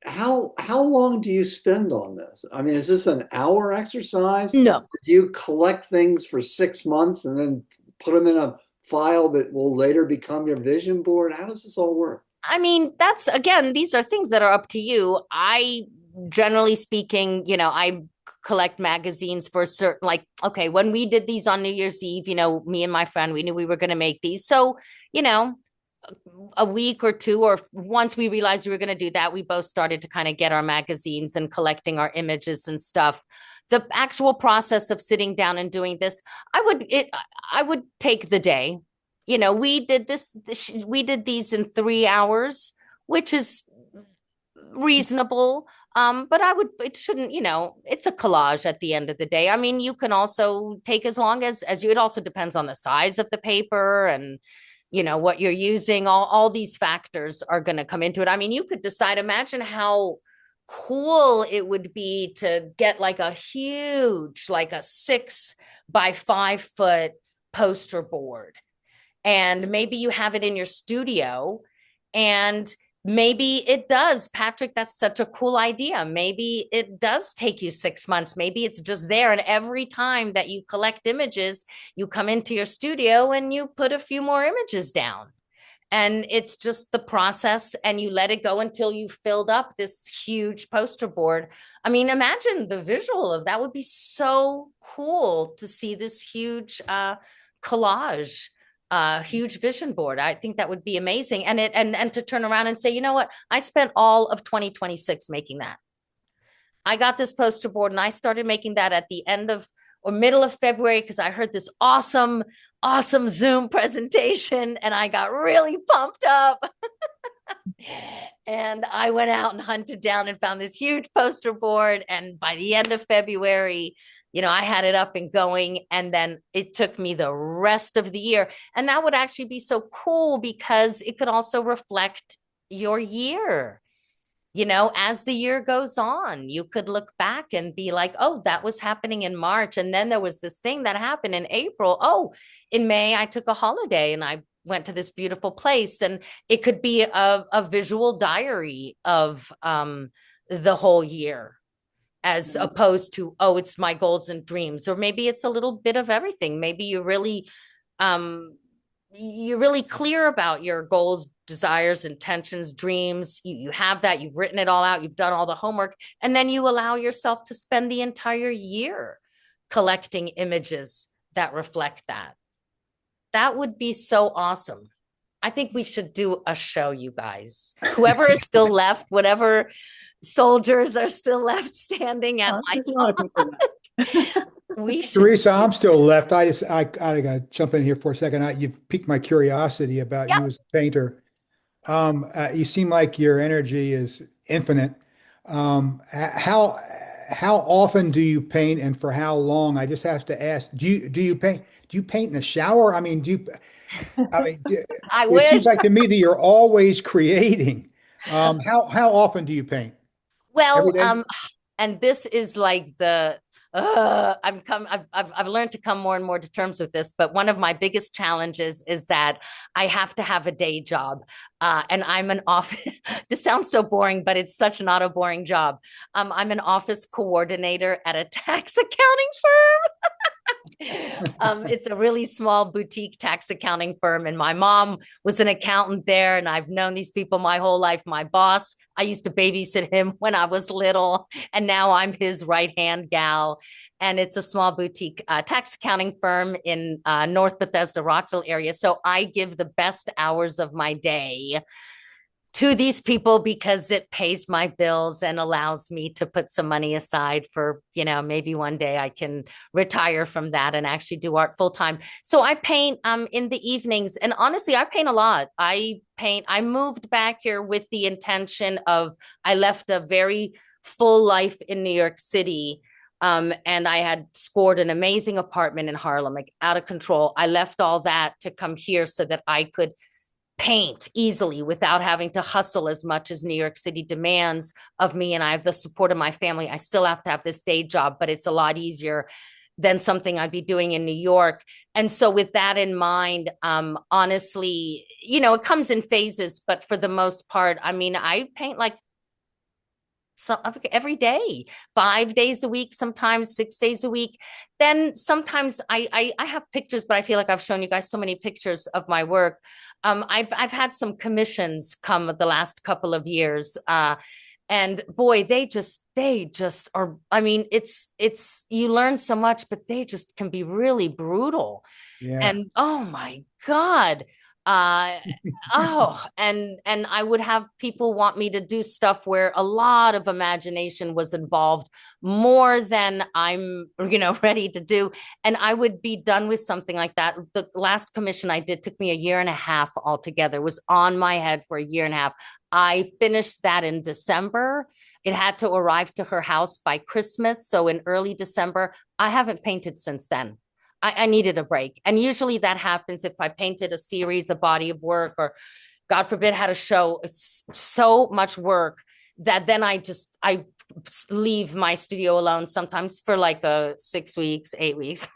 How long do you spend on this? I mean, is this an hour exercise? No. Do you collect things for 6 months and then put them in a file that will later become your vision board? How does this all work? I mean, these are things that are up to you. I, generally speaking, I collect magazines for certain, like, okay, when we did these on New Year's Eve, me and my friend, we knew we were going to make these. So, a week or two, or once we realized we were going to do that, we both started to kind of get our magazines and collecting our images and stuff. The actual process of sitting down and doing this, I would take the day. We did we did these in 3 hours, which is reasonable. But it shouldn't, it's a collage at the end of the day. I mean, you can also take as long as you, it also depends on the size of the paper and, what you're using. All these factors are going to come into it. I mean, you could decide, imagine how cool it would be to get like a huge, like a 6 by 5 foot poster board. And maybe you have it in your studio, and maybe it does. Patrick, that's such a cool idea. Maybe it does take you 6 months. Maybe it's just there. And every time that you collect images, you come into your studio and you put a few more images down. And it's just the process, and you let it go until you've filled up this huge poster board. I mean, imagine the visual of that. Would be so cool to see this huge collage. Huge vision board. I think that would be amazing. And to turn around and say, you know what? I spent all of 2026 making that. I got this poster board and I started making that at the end of or middle of February because I heard this awesome Zoom presentation and I got really pumped up. And I went out and hunted down and found this huge poster board. And by the end of February, I had it up and going, and then it took me the rest of the year. And that would actually be so cool because it could also reflect your year. As the year goes on, you could look back and be like, oh, that was happening in March. And then there was this thing that happened in April. Oh, in May, I took a holiday and I went to this beautiful place. And it could be a visual diary of the whole year, as opposed to, oh, it's my goals and dreams. Or maybe it's a little bit of everything. Maybe you're really clear about your goals, desires, intentions, dreams. You have that, you've written it all out, you've done all the homework, and then you allow yourself to spend the entire year collecting images that reflect that. That would be so awesome. I think we should do a show, you guys. Whoever is still left, whatever soldiers are still left standing at my talk. Teresa, I'm still left. I gotta jump in here for a second. You've piqued my curiosity about you as a painter. You seem like your energy is infinite. How often do you paint, and for how long? I just have to ask. Do you paint? Do you paint in the shower? I mean, I it wish. seems like to me that you're always creating. How often do you paint? Well, and this is like I've learned to come more and more to terms with this, but one of my biggest challenges is that I have to have a day job. And I'm an office, this sounds so boring, but it's such not a boring job. I'm an office coordinator at a tax accounting firm. It's a really small boutique tax accounting firm. And my mom was an accountant there. And I've known these people my whole life. My boss, I used to babysit him when I was little. And now I'm his right-hand gal. And it's a small boutique tax accounting firm in North Bethesda, Rockville area. So I give the best hours of my day to these people because it pays my bills and allows me to put some money aside for, maybe one day I can retire from that and actually do art full time. So I paint in the evenings, and honestly, I paint a lot. I moved back here with the intention of, I left a very full life in New York City And I had scored an amazing apartment in Harlem, like out of control. I left all that to come here so that I could paint easily without having to hustle as much as New York City demands of me. And I have the support of my family. I still have to have this day job, but it's a lot easier than something I'd be doing in New York. And so with that in mind, honestly, you know, it comes in phases, but for the most part, I mean, I paint like every day, 5 days a week, sometimes 6 days a week. Then sometimes I have pictures, but I feel like I've shown you guys so many pictures of my work. I've had some commissions come the last couple of years. And boy, they just are, I mean, it's you learn so much, but they just can be really brutal. Yeah. And oh my God. Uh and I would have people want me to do stuff where a lot of imagination was involved, more than I'm, you know, ready to do. And I would be done with something like that. The last commission I did took me a year and a half altogether, was on my head for a year and a half. I finished that in December. It had to arrive to her house by Christmas. So in early December, I haven't painted since then. I needed a break. And usually that happens if I painted a series, a body of work, or God forbid had a show. It's so much work that then I leave my studio alone sometimes for like 6 weeks, 8 weeks,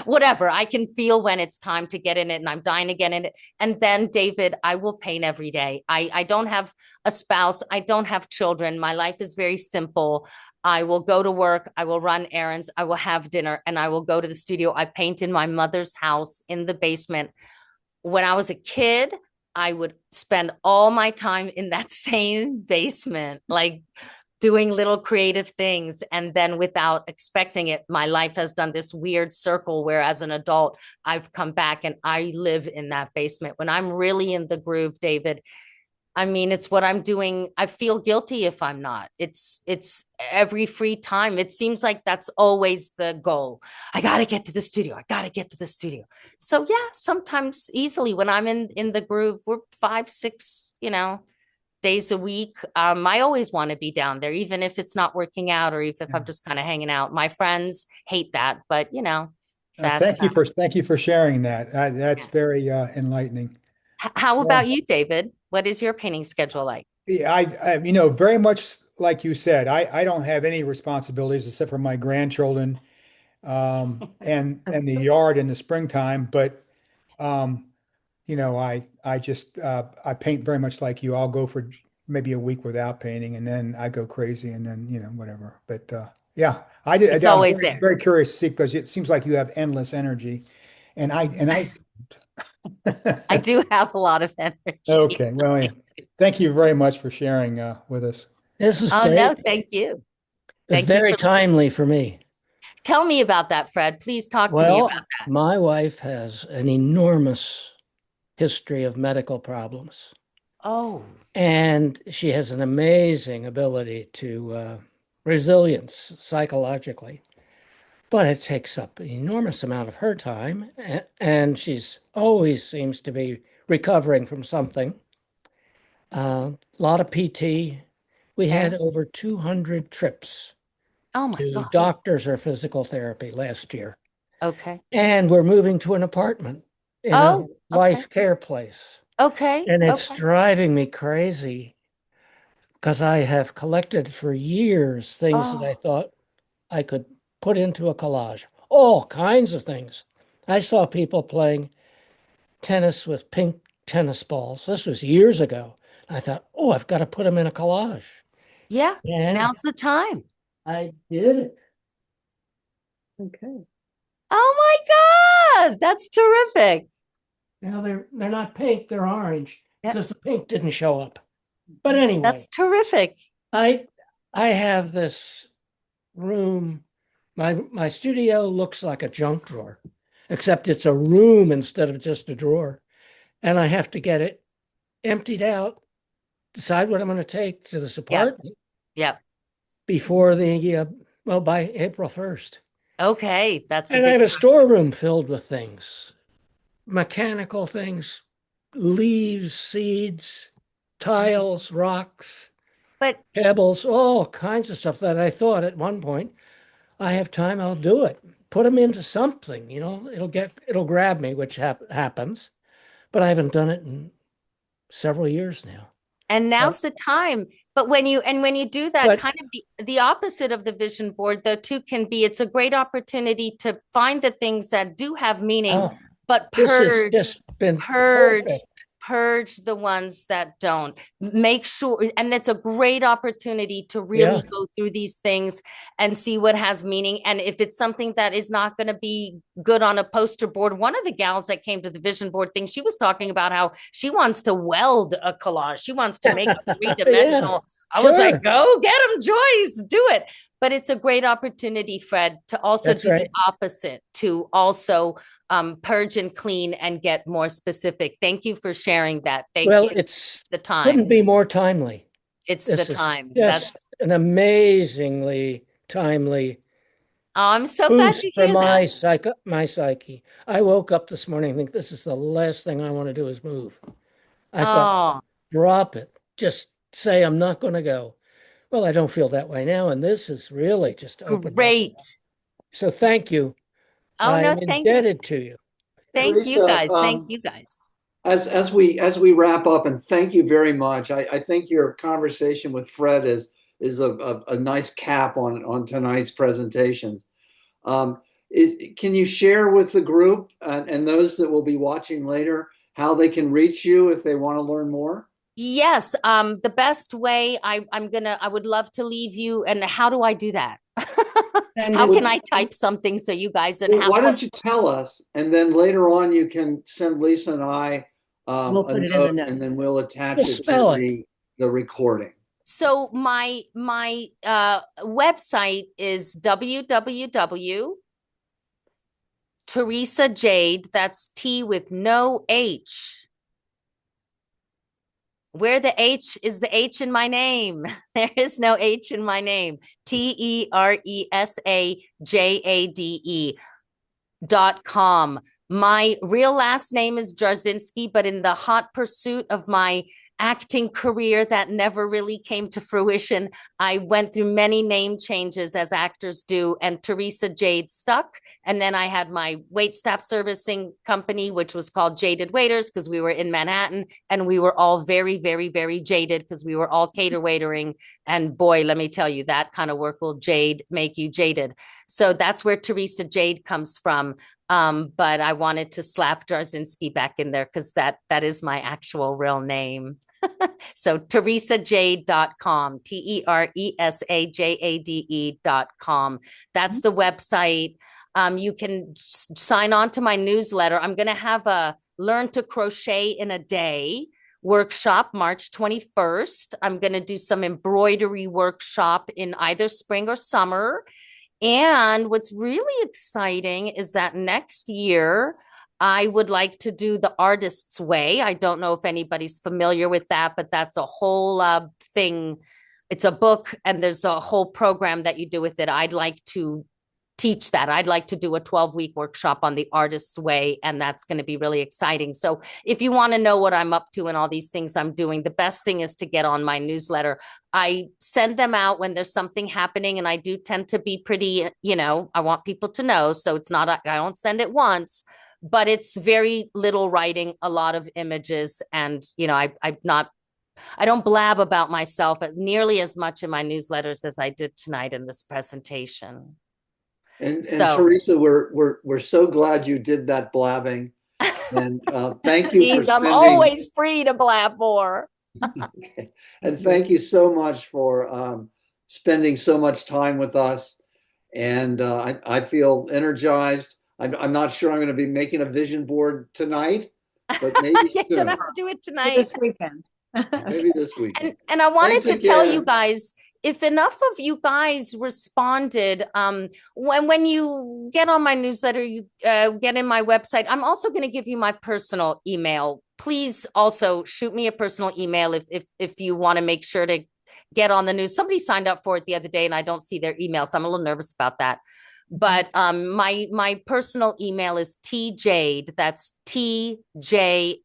whatever. I can feel when it's time to get in it, and I'm dying to get in it. And then, David, I will paint every day. I don't have a spouse. I don't have children. My life is very simple. I will go to work. I will run errands. I will have dinner, and I will go to the studio. I paint in my mother's house in the basement. When I was a kid, I would spend all my time in that same basement, like doing little creative things. And then without expecting it, my life has done this weird circle where as an adult, I've come back and I live in that basement. When I'm really in the groove, David, I mean, it's what I'm doing. I feel guilty if I'm not. It's every free time. It seems like that's always the goal. I got to get to the studio. I got to get to the studio. So yeah, sometimes easily when I'm in the groove, we're 5, 6, you know, days a week. I always want to be down there, even if it's not working out, or even if I'm just kind of hanging out. My friends hate that, but you know, that's thank you for sharing that. That's very enlightening. How about you, David? What is your painting schedule like? Yeah, you know, very much like you said, I don't have any responsibilities except for my grandchildren, and the yard in the springtime. But you know, I just I paint very much like you. I'll go for maybe a week without painting, and then I go crazy, and then you know whatever. But yeah, It's always there. Very curious to see, because it seems like you have endless energy, and I I do have a lot of energy. Okay, well, yeah. Thank you very much for sharing with us. This is Oh, great. no, thank you. It's Thank you very for timely for me. Tell me about that, Fred. Please talk to me Well, about that. my wife has an enormous history of medical problems, Oh, and she has an amazing ability to resilience psychologically. But it takes up an enormous amount of her time, and she's always seems to be recovering from something. A lot of PT. We had over 200 trips oh my to God. doctors or physical therapy last year. Okay. And we're moving to an apartment in a life care place. Okay. And it's driving me crazy because I have collected for years things that I thought I could put into a collage, all kinds of things. I saw people playing tennis with pink tennis balls. This was years ago. I thought, oh, I've got to put them in a collage. Yeah. And Now's the time. I did it. Okay. Oh my God. That's terrific. Now they're not pink, they're orange, because the pink didn't show up. But anyway, that's terrific. I have this room. My studio looks like a junk drawer, except it's a room instead of just a drawer. And I have to get it emptied out, decide what I'm going to take to this apartment. Yep. Before by April 1st. Okay. And I have a storeroom filled with things, mechanical things, leaves, seeds, tiles, rocks, pebbles, all kinds of stuff that I thought at one point I have time, I'll do it. Put them into something, it'll grab me, which happens, but I haven't done it in several years now. And now's the time. But when you do that, But- kind of the opposite of the vision board, though, too, can be, it's a great opportunity to find the things that do have meaning, Oh, but this has purge, just been purge, perfect. purge the ones that don't. Make sure, and it's a great opportunity to really go through these things and see what has meaning. And if it's something that is not going to be good on a poster board, one of the gals that came to the vision board thing, she was talking about how she wants to weld a collage. She wants to make a three-dimensional. I was like, go get them, Joyce, do it. But it's a great opportunity, Fred, to also do the opposite, to also purge and clean and get more specific. Thank you for sharing that. Thank you. It's the time. Couldn't be more timely. It's the time. That's an amazingly timely. I'm so glad to hear that. My psyche. I woke up this morning and think this is the last thing I want to do is move. I thought, drop it. Just say I'm not going to go. Well, I don't feel that way now, and this is really just opened great. Up. So thank you. I'm indebted to you. Thank Teresa, you guys. Thank you guys. As we wrap up, and thank you very much. I think your conversation with Fred is a nice cap on tonight's presentations. Can you share with the group and those that will be watching later how they can reach you if they want to learn more? Yes. The best way I would love to leave you. And how do I do that? How can I type something so you guys why don't you tell us, and then later on you can send Lisa and I we'll put it in the note, and then we'll attach it spell to the recording. So my website is Teresa Jade. That's T with no H. Where the H is the H in my name. There is no H in my name. TeresaJade.com. My real last name is Jarzynski, but in the hot pursuit of my acting career that never really came to fruition, I went through many name changes as actors do, and Teresa Jade stuck. And then I had my waitstaff servicing company, which was called Jaded Waiters, because we were in Manhattan and we were all very, very, very jaded because we were all cater waitering. And boy, let me tell you, that kind of work will make you jaded. So that's where Teresa Jade comes from. But I wanted to slap Jarzynski back in there because that is my actual real name. So teresajade.com, TeresaJade.com. That's the website. You can sign on to my newsletter. I'm going to have a Learn to Crochet in a Day workshop March 21st. I'm going to do some embroidery workshop in either spring or summer. And what's really exciting is that next year, I would like to do the Artist's Way. I don't know if anybody's familiar with that, but that's a whole thing. It's a book and there's a whole program that you do with it. I'd like to teach that. I'd like to do a 12-week workshop on the Artist's Way, and that's going to be really exciting. So if you want to know what I'm up to and all these things I'm doing, the best thing is to get on my newsletter. I send them out when there's something happening, and I do tend to be pretty, I want people to know. So it's not, I don't send it once, but it's very little writing, a lot of images. And, I don't blab about myself nearly as much in my newsletters as I did tonight in this presentation. And Teresa, we're so glad you did that blabbing, and thank you. I'm always free to blab more. Okay. And thank you so much for spending so much time with us. And I feel energized. I'm not sure I'm going to be making a vision board tonight, but maybe you don't have to do it tonight. This weekend. Maybe this weekend. And I wanted to tell you guys, if enough of you guys responded, when you get on my newsletter, you get in my website, I'm also going to give you my personal email. Please also shoot me a personal email if you want to make sure to get on the news. Somebody signed up for it the other day and I don't see their email, so I'm a little nervous about that. But my personal email is tjade, that's TJADE,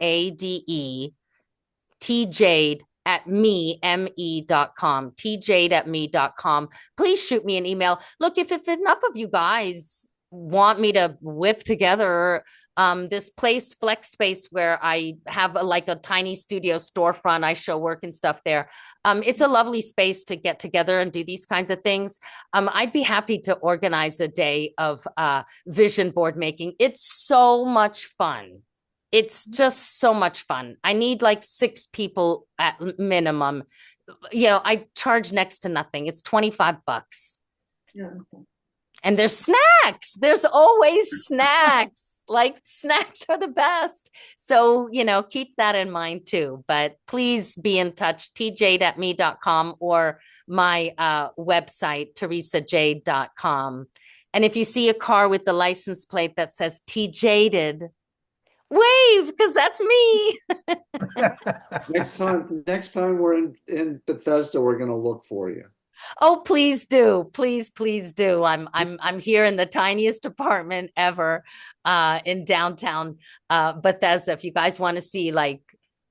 tjade at me.com, tjade at me.com. Please shoot me an email. Look, if enough of you guys want me to whip together this place, Flex Space, where I have a tiny studio storefront, I show work and stuff there. It's a lovely space to get together and do these kinds of things. I'd be happy to organize a day of vision board making. It's so much fun. It's just so much fun. I need like 6 people at minimum. I charge next to nothing. It's $25. Yeah. And there's snacks. There's always snacks. Like, snacks are the best. So, keep that in mind too. But please be in touch, tjade at me.com, or my website, teresajade.com. And if you see a car with the license plate that says tjaded, wave, because that's me. Next time we're in Bethesda, we're going to look for you. Oh, please do. Please do. I'm here in the tiniest apartment ever in downtown Bethesda. If you guys want to see,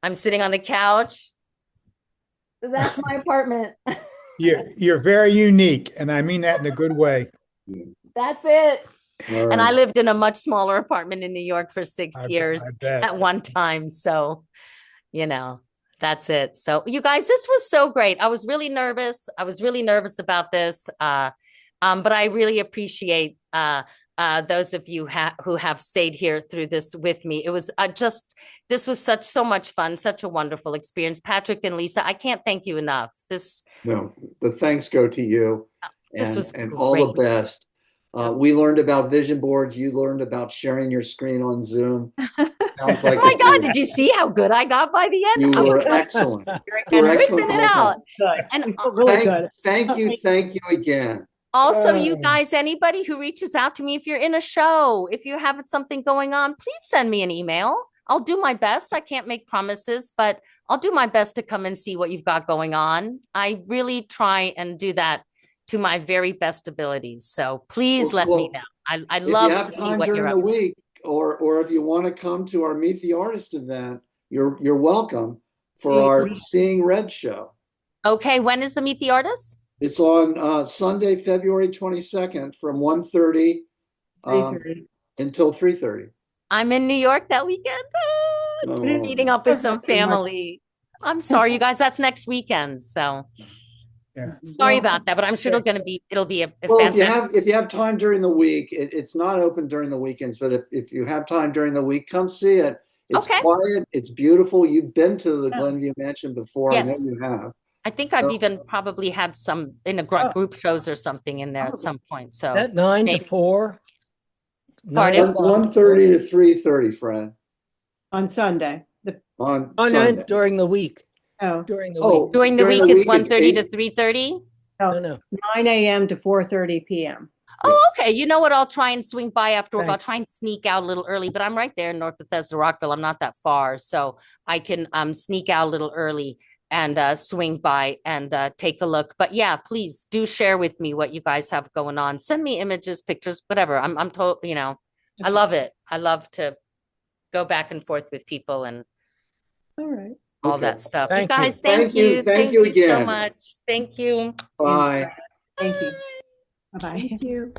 I'm sitting on the couch. That's my apartment. You're very unique, and I mean that in a good way. That's it. Right. And I lived in a much smaller apartment in New York for 6 years I bet. at one time. So, that's it. So you guys, this was so great. I was really nervous. About this. But I really appreciate those of you who have stayed here through this with me. It was this was so much fun, such a wonderful experience. Patrick and Lisa, I can't thank you enough. No, the thanks go to you. This was and great. all the best. We learned about vision boards. You learned about sharing your screen on Zoom. Sounds like oh my God, did you see how good I got by the end? You were excellent. You were excellent. Whipping it out. Good. And Really good. Thank you again. also, you guys, anybody who reaches out to me, if you're in a show, if you have something going on, please send me an email. I'll do my best. I can't make promises, but I'll do my best to come and see what you've got going on. I really try and do that to my very best abilities. So please let me know. I love to see what you're up to. During the week, or if you want to come to our Meet the Artist event, you're welcome for our Seeing Red show. Okay, when is the Meet the Artist? It's on Sunday, February 22nd from 1:30 until 3:30. I'm in New York that weekend. Meeting up with some family. I'm sorry, you guys. That's next weekend. So sorry about that, but I'm sure it'll be a fantastic. If you have time during the week, it's not open during the weekends. But if you have time during the week, come see it. It's quiet. It's beautiful. You've been to the Glenview Mansion before. Yes. I know you have. I think I've even probably had some in a group shows or something in there at some point. So at 9 to 4. 1:30 to 3:30, Fred. On Sunday. On Sunday. During the week. Oh. During the week. During the week, it's 1:30 to 3:30. No. 9 a.m. to 4:30 p.m. Oh, okay. You know what? I'll try and swing by after work. I'll try and sneak out a little early, but I'm right there in North Bethesda, Rockville. I'm not that far, so I can sneak out a little early and swing by and take a look. But yeah, please do share with me what you guys have going on. Send me images, pictures, whatever. I'm told, I love it. I love to go back and forth with people and all that stuff. You guys, thank you. Thank you again so much. Thank you. Bye. Thank you. Bye-bye. Thank you.